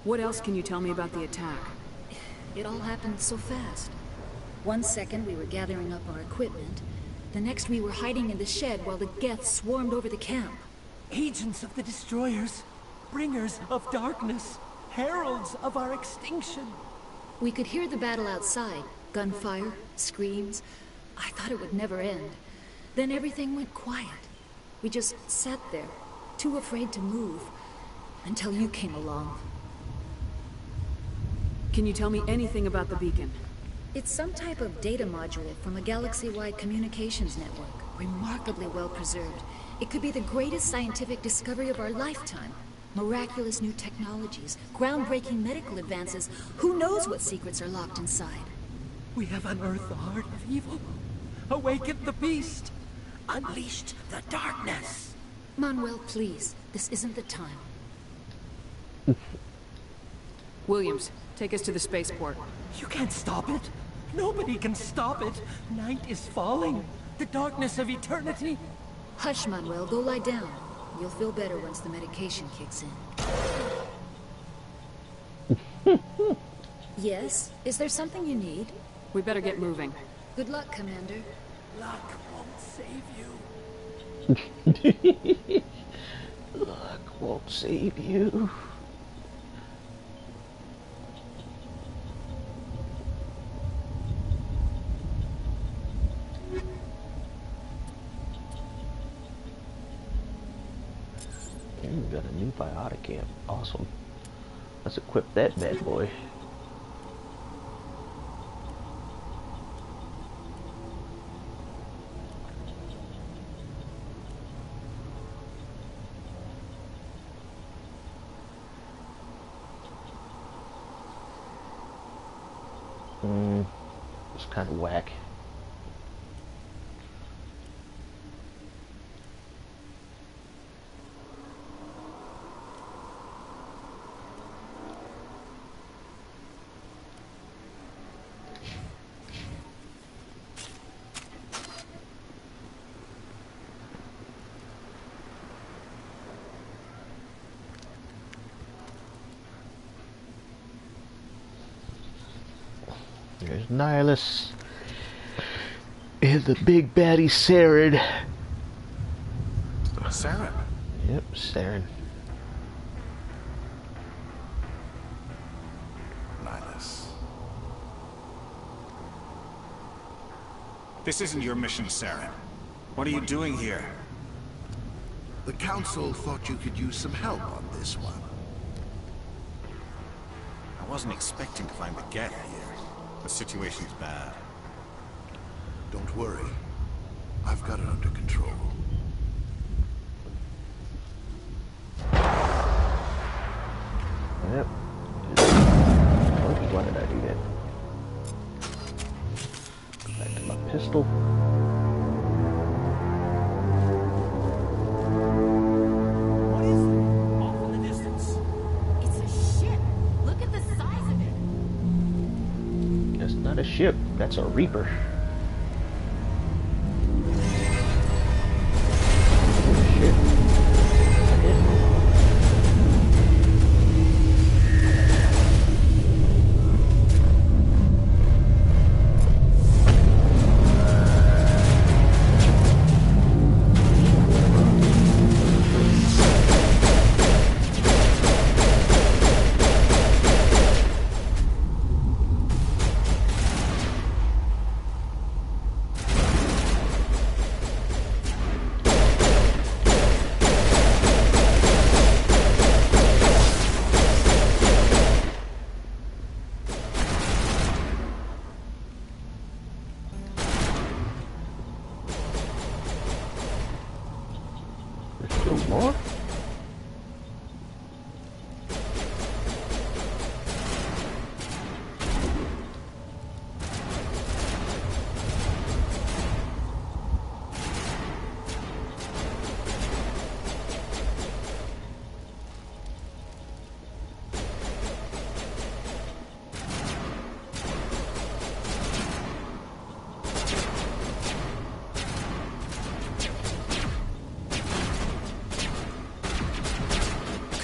What else can you tell me about the attack? It all happened so fast. 1 second we were gathering up our equipment. The next we were hiding in the shed while the Geth swarmed over the camp. Agents of the Destroyers. Bringers of darkness. Heralds of our extinction. We could hear the battle outside. Gunfire, screams. I thought it would never end. Then everything went quiet. We just sat there, too afraid to move, until you came along. Can you tell me anything about the beacon? It's some type of data module from a galaxy-wide communications network. Remarkably well preserved. It could be the greatest scientific discovery of our lifetime. Miraculous new technologies, groundbreaking medical advances. Who knows what secrets are locked inside? We have unearthed the heart of evil. Awakened the beast. Unleashed the darkness. Manuel, please. This isn't the time. Williams, take us to the spaceport. You can't stop it. Nobody can stop it. Night is falling. The darkness of eternity. Hush, Manuel. Go lie down. You'll feel better once the medication kicks in. Yes? Is there something you need? We better get moving. Good luck, Commander. Luck won't save you. Luck won't save you. We got a new biotic camp. Awesome. Let's equip that bad boy. It's kind of whack. There's Nihilus. And the big baddie Saren. Saren? Yep, Saren. Nihilus. This isn't your mission, Saren. What are you doing here? The Council thought you could use some help on this one. I wasn't expecting to find the Geth here. The situation's bad. Don't worry. I've got it under control. Yep. Why did I do that? Back to my pistol. What is it? Off in the distance. It's a ship. Look at the size of it. That's not a ship. That's a Reaper.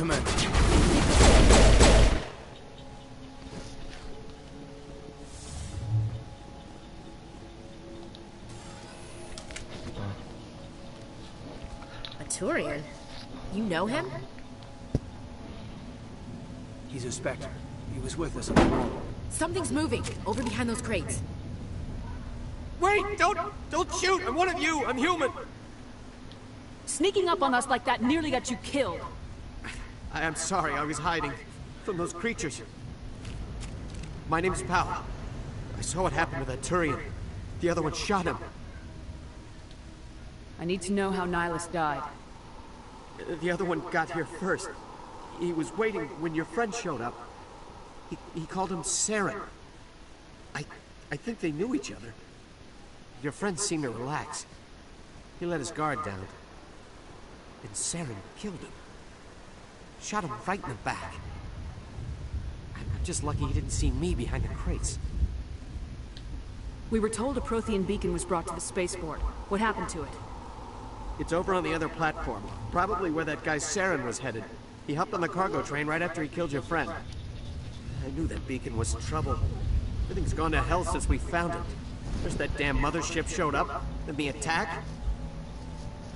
compliment. A Turian? You know him? He's a Spectre. He was with us on the wall. Something's moving, over behind those crates. Wait! Don't shoot! I'm one of you! I'm human! Sneaking up on us like that nearly got you killed. I am sorry, I was hiding from those creatures. My name's Pal. I saw what happened to that Turian. The other one shot him. I need to know how Nihilus died. The other one got here first. He was waiting when your friend showed up. He called him Saren. I think they knew each other. Your friend seemed to relax. He let his guard down. And Saren killed him. Shot him right in the back. I'm just lucky he didn't see me behind the crates. We were told a Prothean beacon was brought to the spaceport. What happened to it? It's over on the other platform. Probably where that guy Saren was headed. He hopped on the cargo train right after he killed your friend. I knew that beacon was trouble. Everything's gone to hell since we found it. First that damn mothership showed up, then the attack.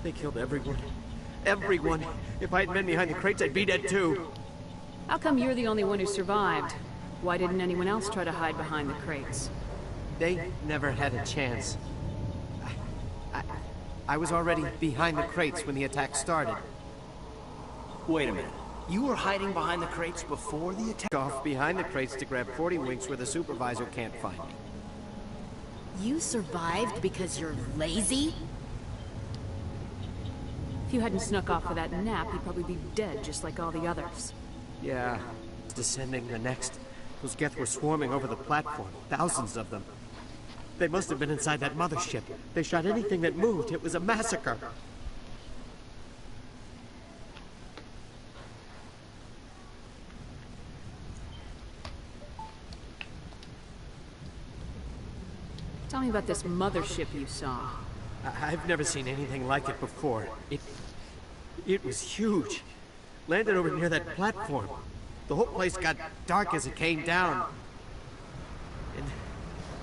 They killed everyone. Everyone! If I hadn't been behind the crates, I'd be dead too. How come you're the only one who survived? Why didn't anyone else try to hide behind the crates? They never had a chance. I was already behind the crates when the attack started. Wait a minute. You were hiding behind the crates before the attack? Off behind the crates to grab 40 winks where the supervisor can't find me. You survived because you're lazy? If you hadn't snuck off for that nap, you'd probably be dead just like all the others. Yeah, descending the next. Those Geth were swarming over the platform, thousands of them. They must have been inside that mothership. They shot anything that moved. It was a massacre. Tell me about this mothership you saw. I've never seen anything like it before. It was huge. Landed over near that platform. The whole place got dark as it came down. And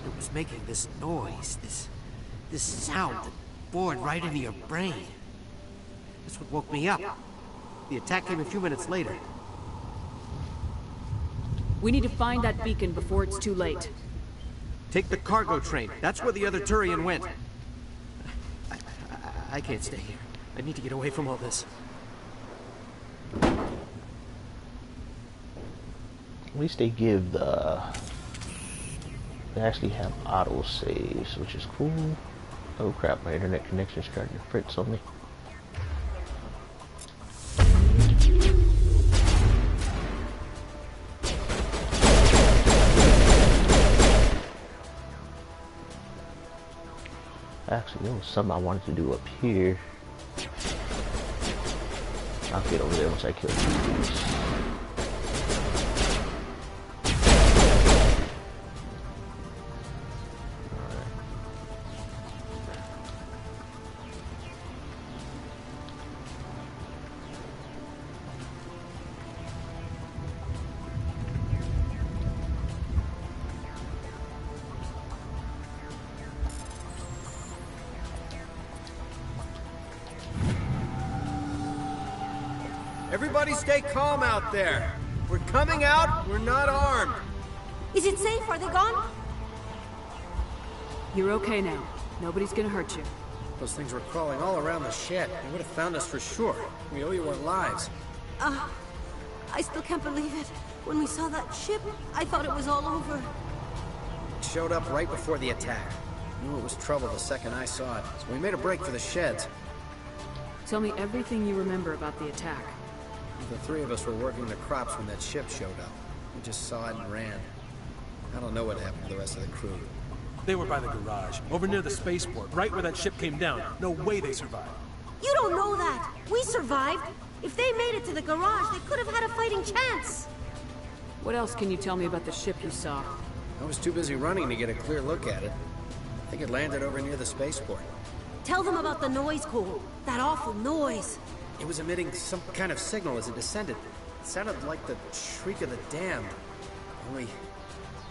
it was making this noise, this sound that bored right into your brain. That's what woke me up. The attack came a few minutes later. We need to find that beacon before it's too late. Take the cargo train. That's where the other Turian went. I can't stay here. I need to get away from all this. At least they give the... They actually have auto saves, which is cool. Oh crap, my internet connection's starting to fritz on me. Actually, there was something I wanted to do up here. I'll get over there once I kill these. Everybody stay calm out there. We're coming out, we're not armed. Is it safe? Are they gone? You're okay now. Nobody's gonna hurt you. Those things were crawling all around the shed. They would have found us for sure. We owe you our lives. I still can't believe it. When we saw that ship, I thought it was all over. It showed up right before the attack. Knew it was trouble the second I saw it, so we made a break for the sheds. Tell me everything you remember about the attack. The three of us were working the crops when that ship showed up. We just saw it and ran. I don't know what happened to the rest of the crew. They were by the garage, over near the spaceport, right where that ship came down. No way they survived. You don't know that. We survived. If they made it to the garage, they could have had a fighting chance. What else can you tell me about the ship you saw? I was too busy running to get a clear look at it. I think it landed over near the spaceport. Tell them about the noise, Cole. That awful noise. It was emitting some kind of signal as it descended. It sounded like the shriek of the damned. Only it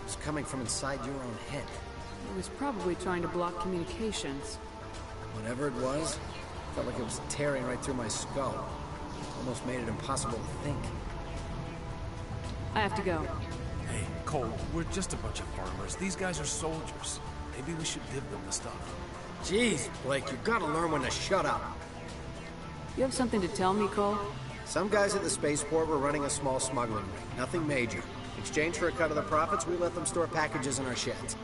was coming from inside your own head. He was probably trying to block communications. Whatever it was, felt like it was tearing right through my skull. Almost made it impossible to think. I have to go. Hey, Cole, we're just a bunch of farmers. These guys are soldiers. Maybe we should give them the stuff. Jeez, Blake, you've got to learn when to shut up. You have something to tell me, Cole? Some guys at the spaceport were running a small smuggling ring. Nothing major. In exchange for a cut of the profits, we let them store packages in our sheds.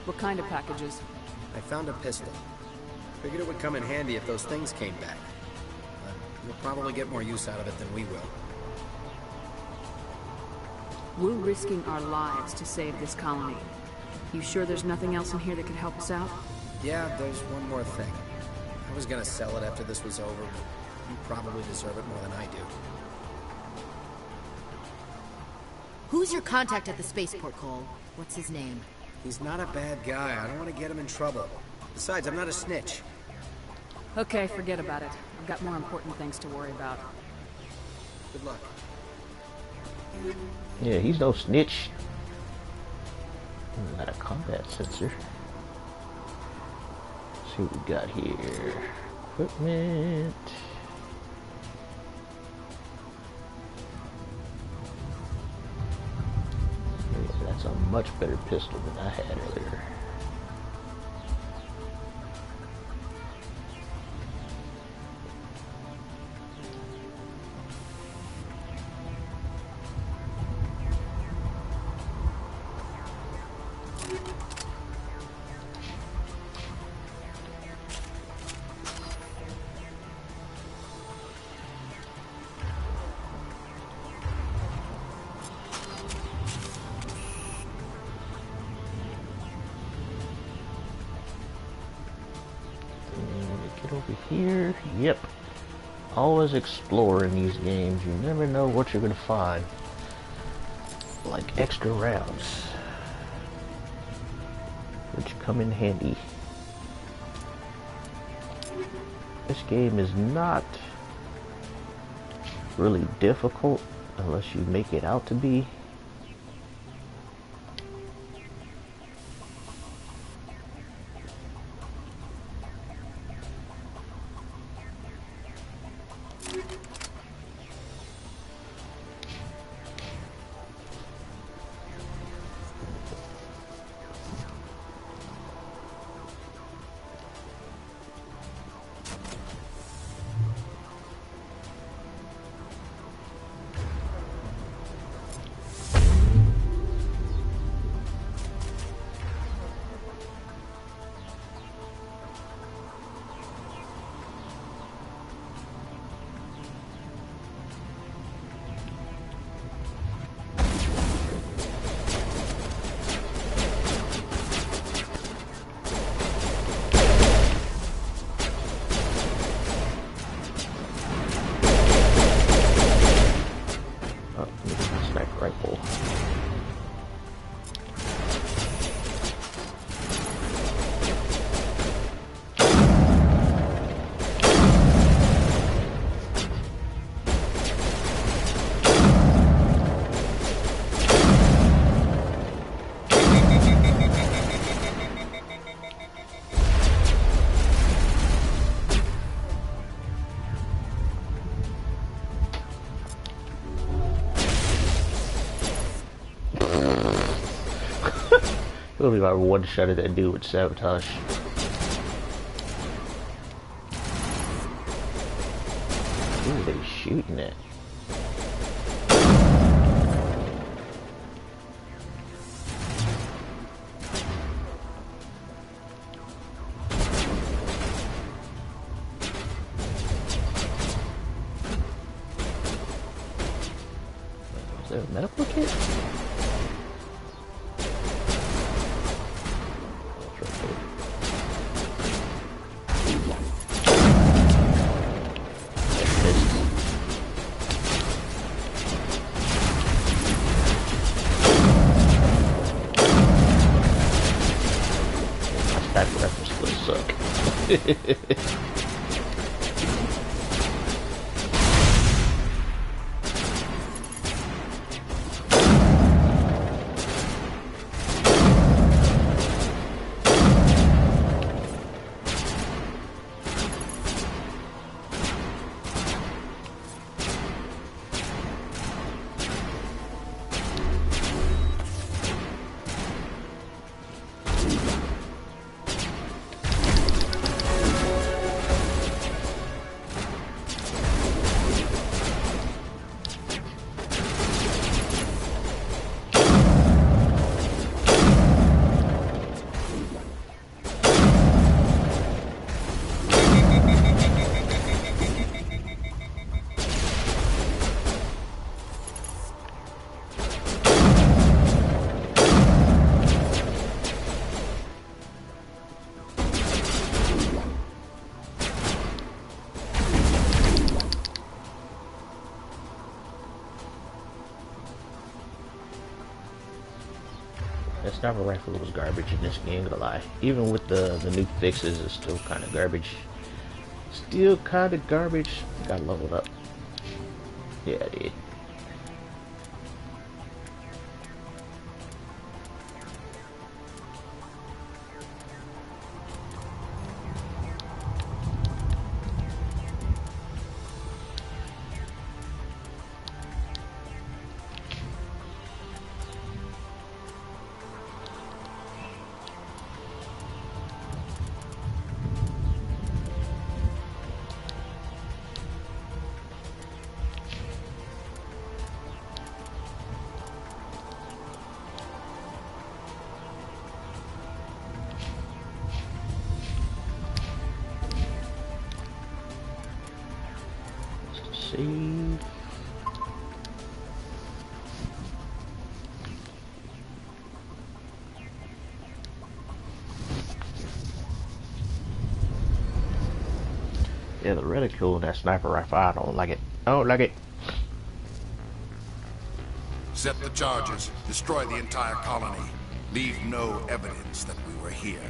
What kind of packages? I found a pistol. Figured it would come in handy if those things came back. But you'll probably get more use out of it than we will. We're risking our lives to save this colony. You sure there's nothing else in here that could help us out? Yeah, there's one more thing. I was gonna sell it after this was over, but you probably deserve it more than I do. Who's your contact at the spaceport, Cole? What's his name? He's not a bad guy. I don't want to get him in trouble. Besides, I'm not a snitch. Okay, forget about it. I've got more important things to worry about. Good luck. Yeah, he's no snitch. Got a combat sensor. Let's see what we got here. Equipment. Yeah, that's a much better pistol than I had earlier. Over here, yep. Always explore in these games. You never know what you're gonna find. Like extra rounds, which come in handy. This game is not really difficult unless you make it out to be. Only got one shot at that dude with sabotage. Who are they shooting at? Is there a medical kit? Sniper rifle was garbage in this game, gonna lie. Even with the new fixes, it's still kind of garbage. Still kind of garbage. Got leveled up. Yeah, I did. Save. Yeah, the reticle in that sniper rifle, I don't like it. I don't like it. Set the charges. Destroy the entire colony. Leave no evidence that we were here.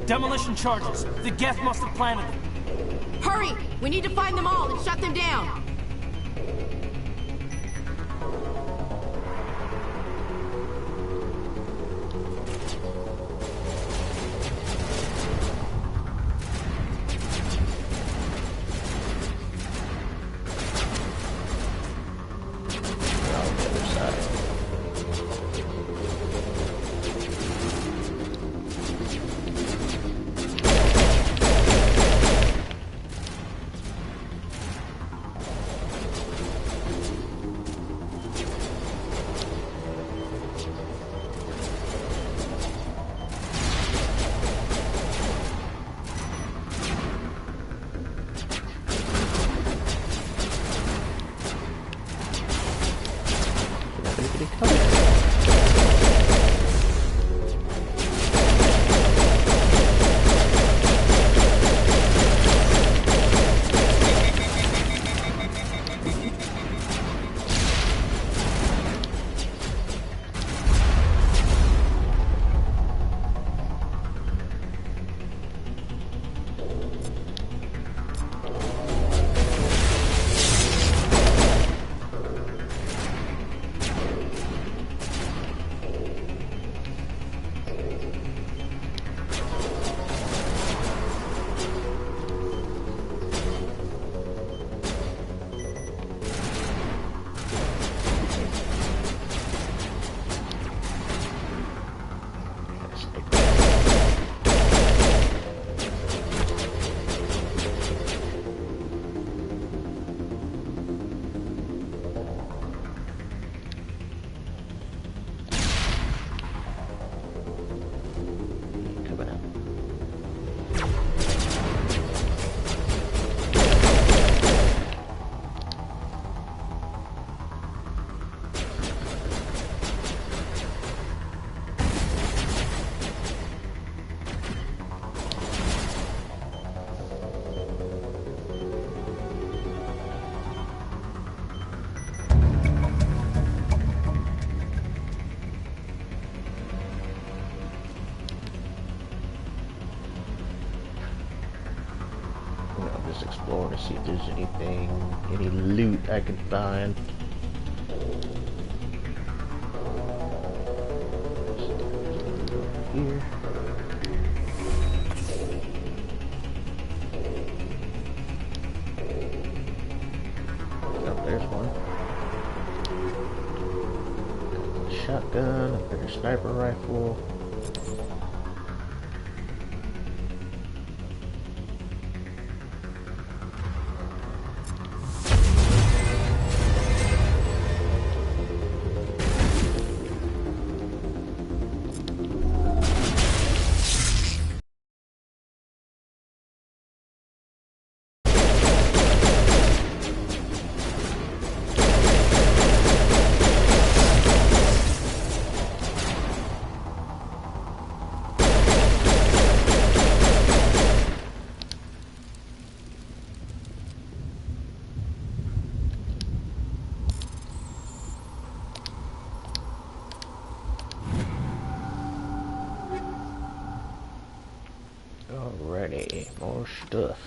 Demolition charges. The Geth must have planted them. Hurry! We need to find them all and shut them down! Exploring to see if there's anything, any loot I can find. Here. Oh, there's one. Shotgun, a better sniper rifle. Alrighty, more stuff.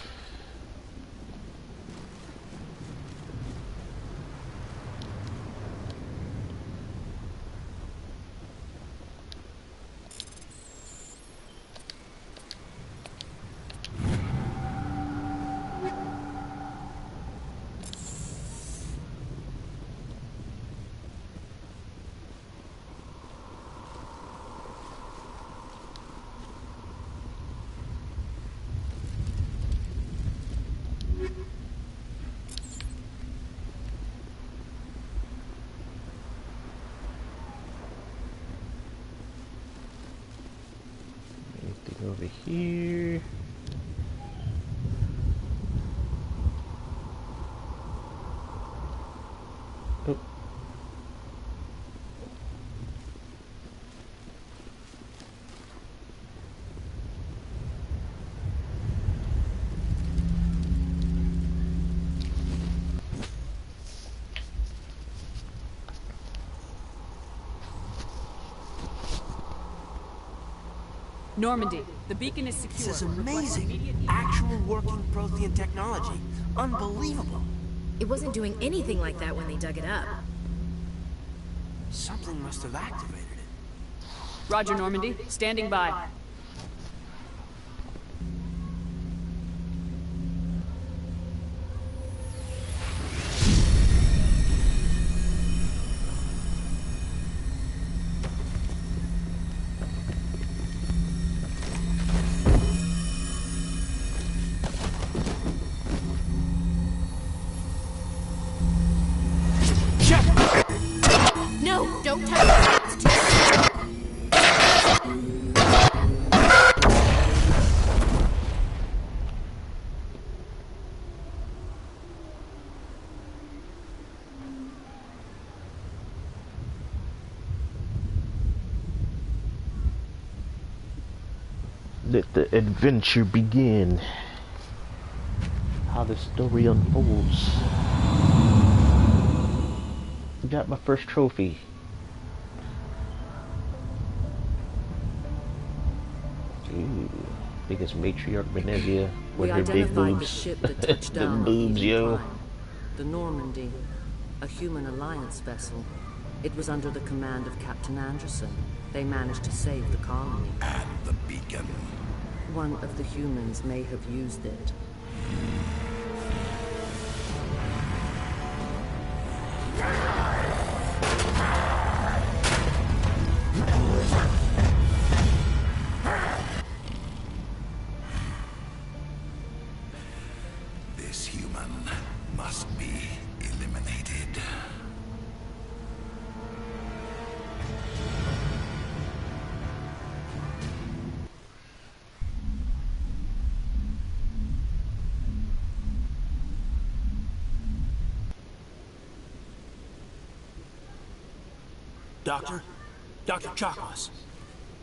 Over here. Oh. Normandy, the beacon is secure. This is amazing. Actual working Prothean technology. Unbelievable. It wasn't doing anything like that when they dug it up. Something must have activated it. Roger, Normandy. Standing by. No, don't touch it. It's too Let the adventure begin. How the story unfolds. Got my first trophy. Ooh, biggest matriarch Benezia with her big boobs. The ship that touched The down boobs, yo. The Normandy, a human alliance vessel. It was under the command of Captain Anderson. They managed to save the colony. And the beacon. One of the humans may have used it. This human must be eliminated. Doctor? Dr. Chakwas.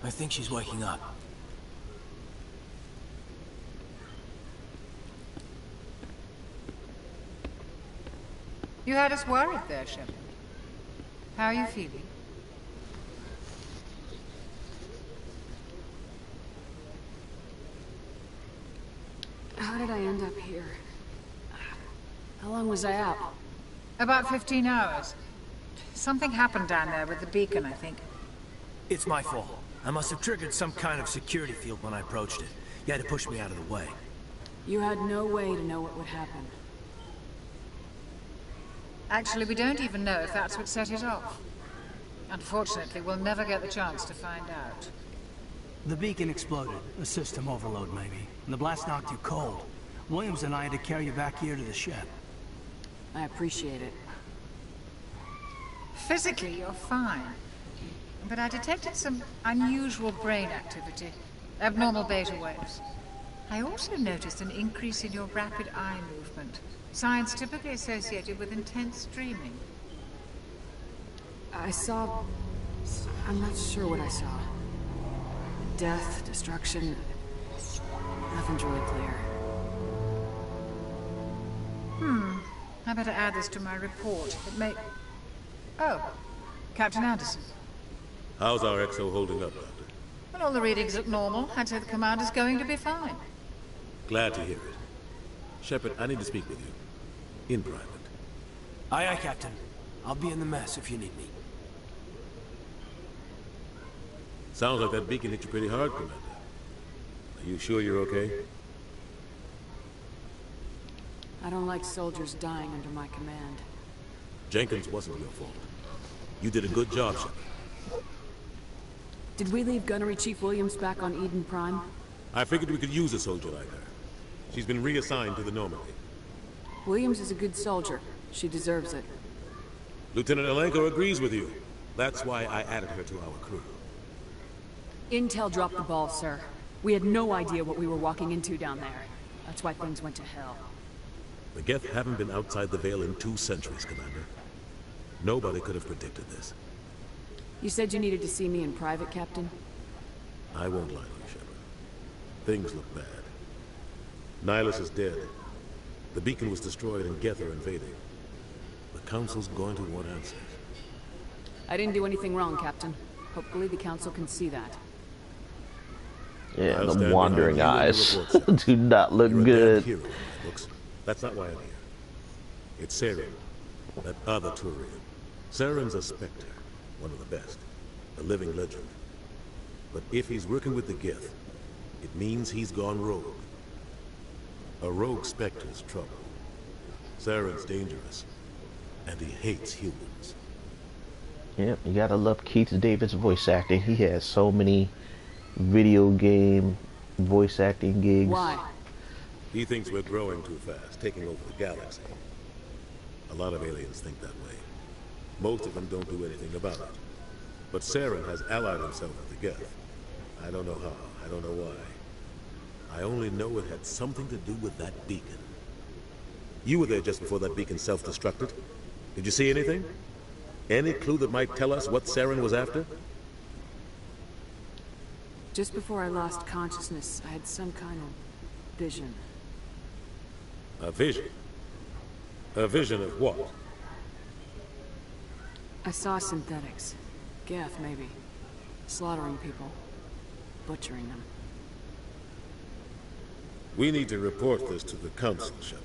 I think she's waking up. You had us worried there, Shepard. How are you feeling? How did I end up here? How long was I out? About 15 hours. Something happened down there with the beacon, I think. It's my fault. I must have triggered some kind of security field when I approached it. You had to push me out of the way. You had no way to know what would happen. Actually, we don't even know if that's what set it off. Unfortunately, we'll never get the chance to find out. The beacon exploded. A system overload, maybe. And the blast knocked you cold. Williams and I had to carry you back here to the ship. I appreciate it. Physically, you're fine. But I detected some unusual brain activity. Abnormal beta waves. I also noticed an increase in your rapid eye movement. Signs typically associated with intense dreaming. I saw... I'm not sure what I saw. Death, destruction... Nothing's really clear. I better add this to my report. It may... Oh, Captain Anderson. How's our XO holding up, Doctor? Well, all the readings look normal. I'd say the commander's going to be fine. Glad to hear it. Shepard, I need to speak with you. In private. Aye, aye, Captain. I'll be in the mess if you need me. Sounds like that beacon hit you pretty hard, Commander. Are you sure you're okay? I don't like soldiers dying under my command. Jenkins wasn't your fault. You did a good job, Shepard. Did we leave Gunnery Chief Williams back on Eden Prime? I figured we could use a soldier like her. She's been reassigned to the Normandy. Williams is a good soldier. She deserves it. Lieutenant Alenko agrees with you. That's why I added her to our crew. Intel dropped the ball, sir. We had no idea what we were walking into down there. That's why things went to hell. The Geth haven't been outside the Veil in 2 centuries, Commander. Nobody could have predicted this. You said you needed to see me in private, Captain? I won't lie to you, Shepard. Things look bad. Nihilus is dead. The beacon was destroyed and Geth are invading. The Council's going to want answers. I didn't do anything wrong, Captain. Hopefully the Council can see that. Yeah, the wandering eyes do not look good. Hero, looks. That's not why I'm here. It's Saren, that other Turian. Saren's a Spectre, one of the best, a living legend. But if he's working with the Geth, it means he's gone rogue. A rogue Spectre's trouble. Saren's dangerous, and he hates humans. Yep, you gotta love Keith David's voice acting. He has so many video game voice acting gigs. Why? He thinks we're growing too fast, taking over the galaxy. A lot of aliens think that way. Most of them don't do anything about it. But Saren has allied himself with the Geth. I don't know how, I don't know why. I only know it had something to do with that beacon. You were there just before that beacon self-destructed. Did you see anything? Any clue that might tell us what Saren was after? Just before I lost consciousness, I had some kind of vision. A vision? A vision of what? I saw synthetics. Geth, maybe. Slaughtering people. Butchering them. We need to report this to the Council, Shepard.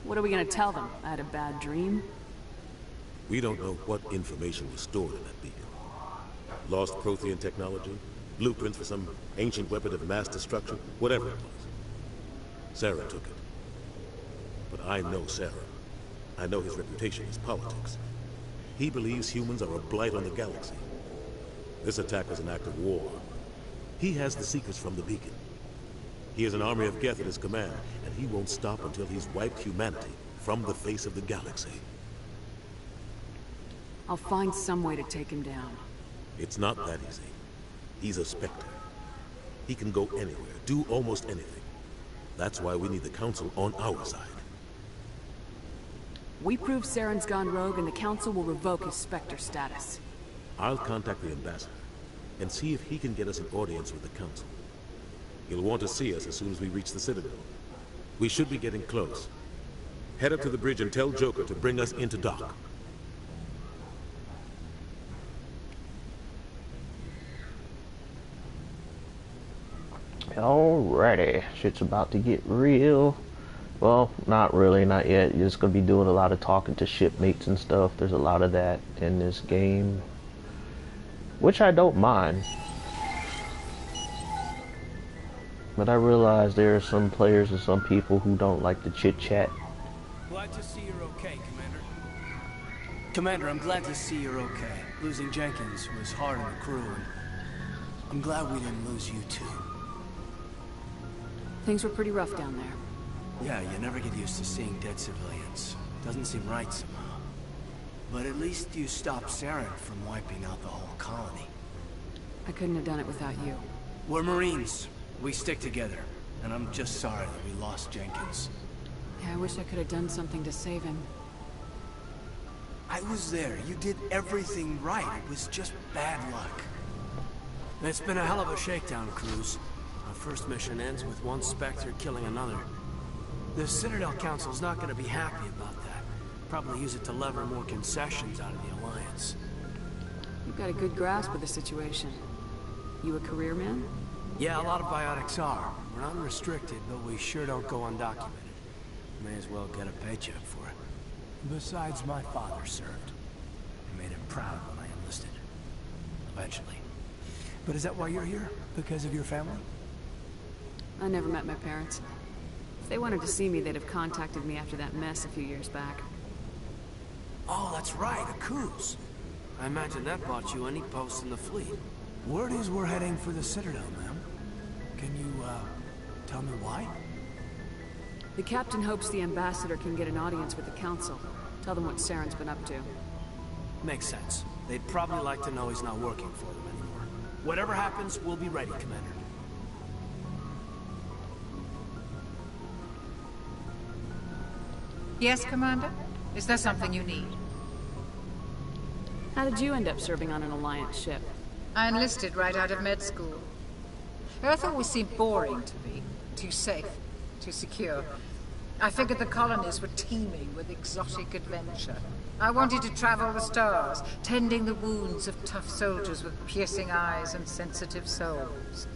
What are we gonna tell them? I had a bad dream? We don't know what information was stored in that beacon. Lost Prothean technology? Blueprints for some ancient weapon of mass destruction? Whatever it was. Saren took it. But I know Saren. I know his reputation is politics. He believes humans are a blight on the galaxy. This attack was an act of war. He has the secrets from the beacon. He has an army of Geth at his command, and he won't stop until he's wiped humanity from the face of the galaxy. I'll find some way to take him down. It's not that easy. He's a Spectre. He can go anywhere, do almost anything. That's why we need the Council on our side. We prove Saren's gone rogue and the Council will revoke his Spectre status. I'll contact the Ambassador and see if he can get us an audience with the Council. He'll want to see us as soon as we reach the Citadel. We should be getting close. Head up to the bridge and tell Joker to bring us into dock. Alrighty, shit's about to get real. Well, not really, not yet. You're just gonna be doing a lot of talking to shipmates and stuff. There's a lot of that in this game, which I don't mind. But I realize there are some players and some people who don't like to chit-chat. Glad to see you're okay, Commander. Commander, I'm glad to see you're okay. Losing Jenkins was hard on the crew, and I'm glad we didn't lose you too. Things were pretty rough down there. Yeah, you never get used to seeing dead civilians. Doesn't seem right somehow. But at least you stopped Saren from wiping out the whole colony. I couldn't have done it without you. We're Marines. We stick together. And I'm just sorry that we lost Jenkins. Yeah, I wish I could have done something to save him. I was there. You did everything right. It was just bad luck. It's been a hell of a shakedown, Cruz. Our first mission ends with one Spectre killing another. The Citadel Council's not going to be happy about that. Probably use it to lever more concessions out of the Alliance. You've got a good grasp of the situation. You a career man? Yeah, a lot of biotics are. We're not restricted, but we sure don't go undocumented. May as well get a paycheck for it. Besides, my father served. I made him proud when I enlisted. Eventually. But is that why you're here? Because of your family? I never met my parents. If they wanted to see me, they'd have contacted me after that mess a few years back. Oh, that's right, a cruise. I imagine that bought you any post in the fleet. Word is we're heading for the Citadel, ma'am. Can you, tell me why? The captain hopes the ambassador can get an audience with the council. Tell them what Saren's been up to. Makes sense. They'd probably like to know he's not working for them anymore. Whatever happens, we'll be ready, Commander. Yes, Commander? Is there something you need? How did you end up serving on an Alliance ship? I enlisted right out of med school. Earth always seemed boring to me. Too safe, too secure. I figured the colonies were teeming with exotic adventure. I wanted to travel the stars, tending the wounds of tough soldiers with piercing eyes and sensitive souls.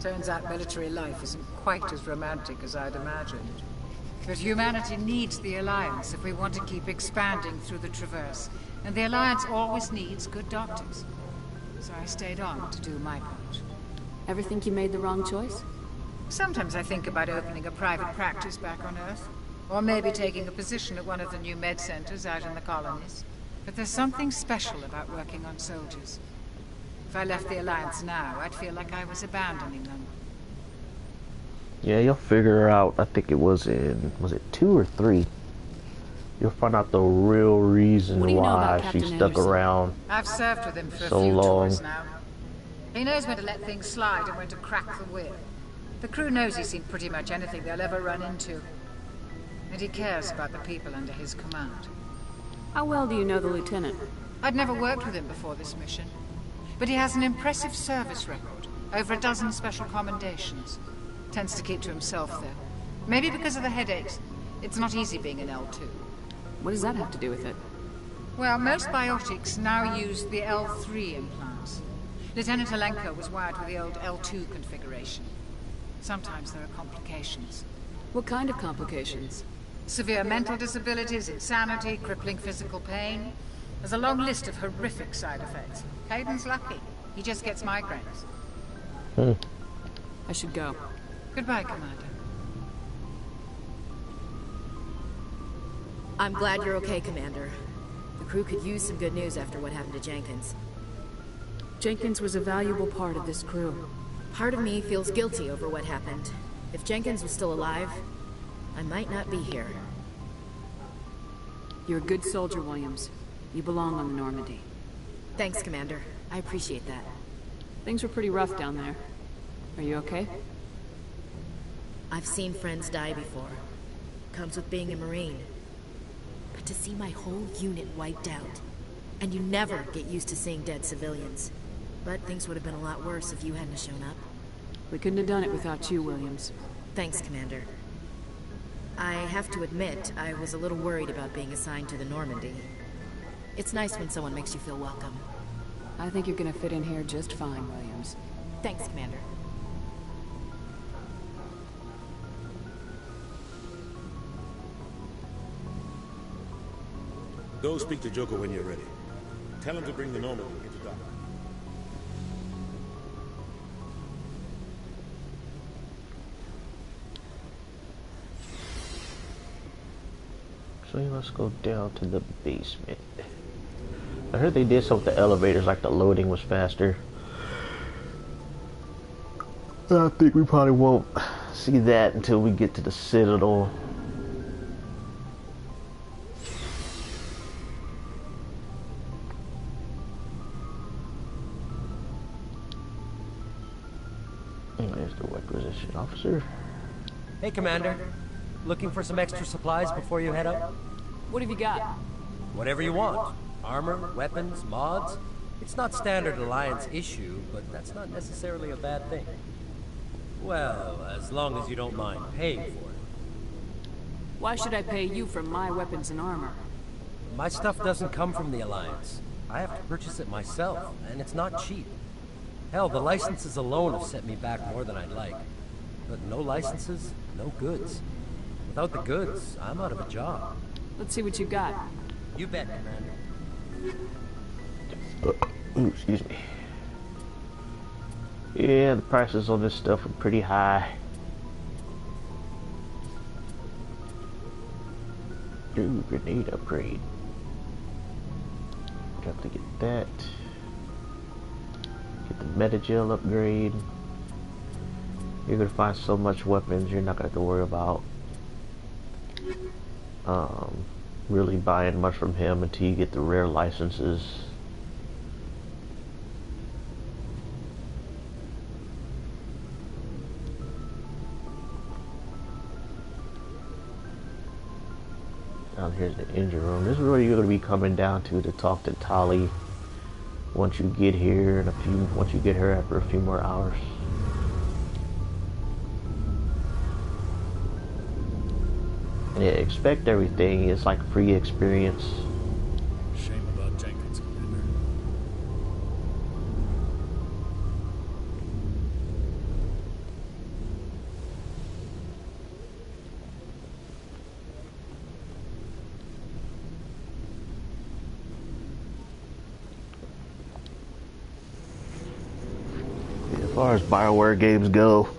Turns out military life isn't quite as romantic as I'd imagined. But humanity needs the Alliance if we want to keep expanding through the Traverse. And the Alliance always needs good doctors. So I stayed on to do my part. Ever think you made the wrong choice? Sometimes I think about opening a private practice back on Earth. Or maybe taking a position at one of the new med centers out in the colonies. But there's something special about working on soldiers. If I left the Alliance now, I'd feel like I was abandoning them. Yeah, you'll figure out, I think it was in, was it 2 or 3? You'll find out the real reason why she stuck around I've served with him for so a few long. tours now. He knows when to let things slide and when to crack the whip. The crew knows he's seen pretty much anything they'll ever run into. And he cares about the people under his command. How well do you know the lieutenant? I'd never worked with him before this mission. But he has an impressive service record. Over a dozen special commendations. Tends to keep to himself, though. Maybe because of the headaches. It's not easy being an L2. What does that have to do with it? Well, most biotics now use the L3 implants. Lieutenant Alenko was wired with the old L2 configuration. Sometimes there are complications. What kind of complications? Severe mental disabilities, insanity, crippling physical pain. There's a long list of horrific side effects. Hayden's lucky. He just gets migraines. I should go. Goodbye, Commander. I'm glad you're okay, Commander. The crew could use some good news after what happened to Jenkins. Jenkins was a valuable part of this crew. Part of me feels guilty over what happened. If Jenkins was still alive, I might not be here. You're a good soldier, Williams. You belong on the Normandy. Thanks, Commander. I appreciate that. Things were pretty rough down there. Are you okay? I've seen friends die before. Comes with being a Marine. But to see my whole unit wiped out, and you never get used to seeing dead civilians. But things would have been a lot worse if you hadn't shown up. We couldn't have done it without you, Williams. Thanks, Commander. I have to admit, I was a little worried about being assigned to the Normandy. It's nice when someone makes you feel welcome. I think you're gonna fit in here just fine, Williams. Thanks, Commander. Go speak to Joko when you're ready. Tell him to bring the Normandy into dock. So let's go down to the basement. I heard they did something with the elevators, like the loading was faster. I think we probably won't see that until we get to the Citadel. There's the requisition officer. Hey, Commander. Looking for some extra supplies before you head up? What have you got? Whatever you want. Armor, weapons, mods. It's not standard Alliance issue, but that's not necessarily a bad thing. Well, as long as you don't mind paying for it. Why should I pay you for my weapons and armor? My stuff doesn't come from the Alliance. I have to purchase it myself, and it's not cheap. Hell, the licenses alone have set me back more than I'd like. But no licenses, no goods. Without the goods, I'm out of a job. Let's see what you got. You bet, Commander. Ooh, excuse me. Yeah, the prices on this stuff are pretty high. Ooh, grenade upgrade. Got to get that. Get the Metagel upgrade. You're gonna find so much weapons you're not gonna have to worry about really buying much from him until you get the rare licenses. Down here's the engine room. This is where you're gonna be coming down to talk to Tali once you get here and once you get her after a few more hours. Yeah, expect everything. It's like a free experience. Shame about Jenkins, Commander. As far as BioWare games go,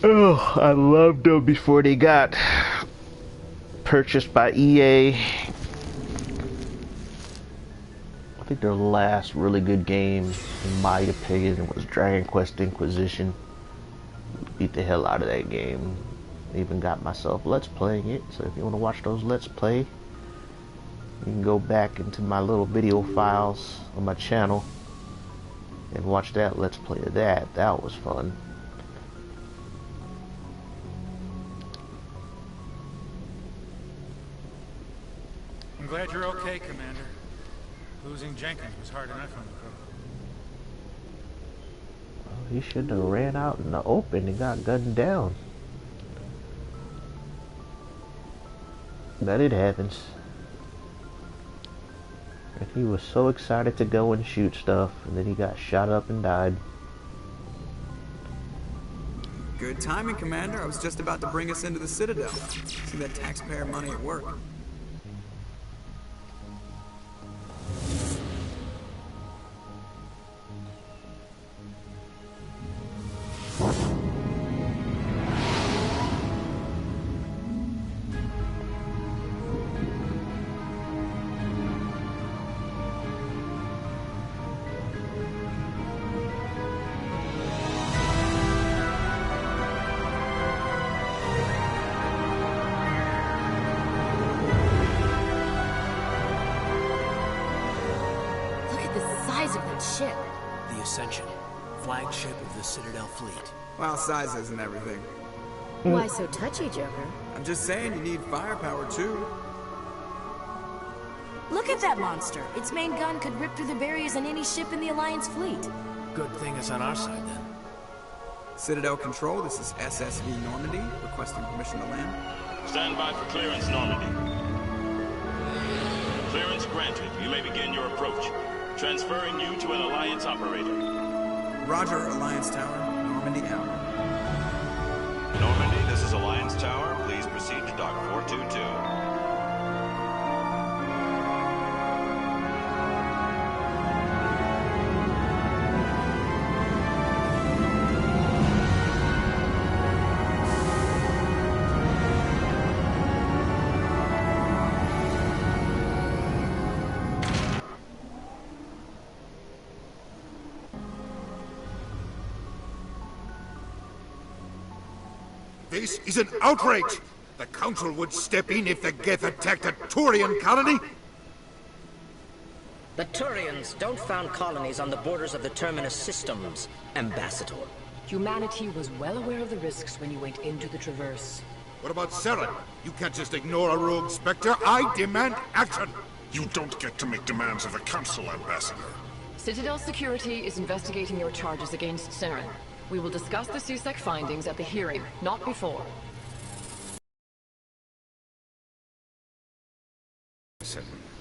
oh, I loved them before they got purchased by EA. I think their last really good game, in my opinion, was Dragon Quest Inquisition. Beat the hell out of that game. Even got myself Let's Playing it, so if you want to watch those Let's Play, you can go back into my little video files on my channel and watch that Let's Play of that. That was fun. I'm glad you're okay, Commander. Losing Jenkins was hard enough on the crew. Well, he shouldn't have ran out in the open and got gunned down. But it happens. And he was so excited to go and shoot stuff, and then he got shot up and died. Good timing, Commander. I was just about to bring us into the Citadel. See that taxpayer money at work. Ship. The Ascension, flagship of the Citadel fleet. Well, size isn't everything. Why so touchy, Joker? I'm just saying you need firepower, too. Look at that monster. Its main gun could rip through the barriers in any ship in the Alliance fleet. Good thing it's on our side, then. Citadel Control, this is SSV Normandy, requesting permission to land. Stand by for clearance, Normandy. Clearance granted. You may begin your approach. Transferring you to an Alliance operator. Roger, Alliance Tower. Normandy out. Normandy, this is Alliance Tower. Please proceed to Dock 422. This is an outrage! The Council would step in if the Geth attacked a Turian colony! The Turians don't found colonies on the borders of the Terminus systems, Ambassador. Humanity was well aware of the risks when you went into the Traverse. What about Saren? You can't just ignore a rogue Spectre. I demand action! You don't get to make demands of the Council, Ambassador. Citadel Security is investigating your charges against Saren. We will discuss the CSEC findings at the hearing, not before.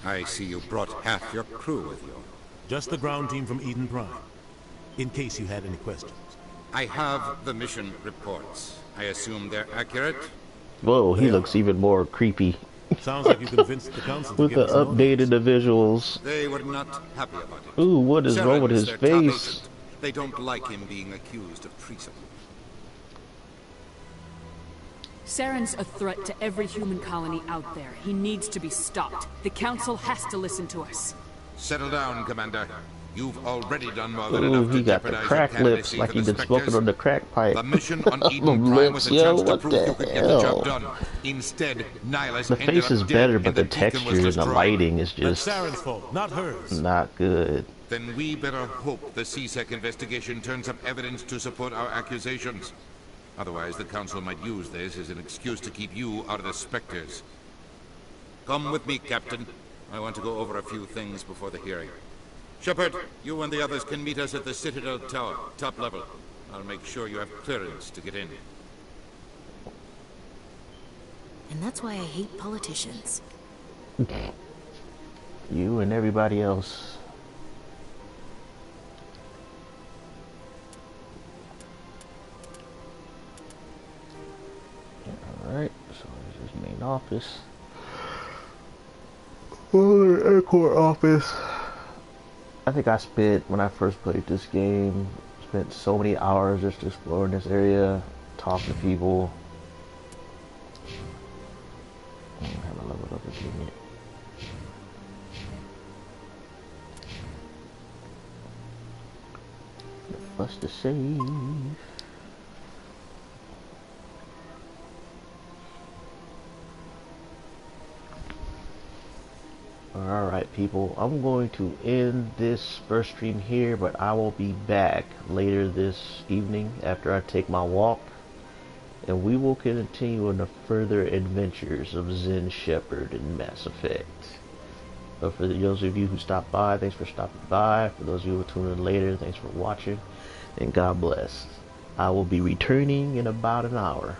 I see you brought half your crew with you. Just the ground team from Eden Prime. in case you had any questions. I have the mission reports. I assume they're accurate? Whoa, he looks even more creepy. Sounds like you convinced the council to with give the us an updated the visuals. They were not happy about it. Ooh, what is wrong with Saren is his their top face? agent. They don't like him being accused of treason. Saren's a threat to every human colony out there. He needs to be stopped. The Council has to listen to us. Settle down, Commander. You've already done more than Ooh, enough he to got the jeopardize crack your lips candidacy like for he the been smoking Spectres. on the crack pipe. The mission on Eden Prime was a chance to prove you could get the job done. Instead, Nihilus The ended face up is dead better, and but the beacon was texture and the destroyed. lighting is just That's Saren's fault, not hers. not good. Then we better hope the CSEC investigation turns up evidence to support our accusations. Otherwise, the Council might use this as an excuse to keep you out of the Spectres. Come with me, Captain. I want to go over a few things before the hearing. Shepard, you and the others can meet us at the Citadel Tower, top level. I'll make sure you have clearance to get in. And that's why I hate politicians. You and everybody else. Alright, so this is main office. Oh, the airport office. I think I spent, when I first played this game, spent so many hours just exploring this area, talking to people. I don't have a level up again yet. Fuss to save. Alright people, I'm going to end this first stream here, but I will be back later this evening after I take my walk, and we will continue on the further adventures of Zen Shepard and Mass Effect. But for those of you who stopped by, thanks for stopping by. For those of you who will tune in later, thanks for watching, and God bless. I will be returning in about an hour.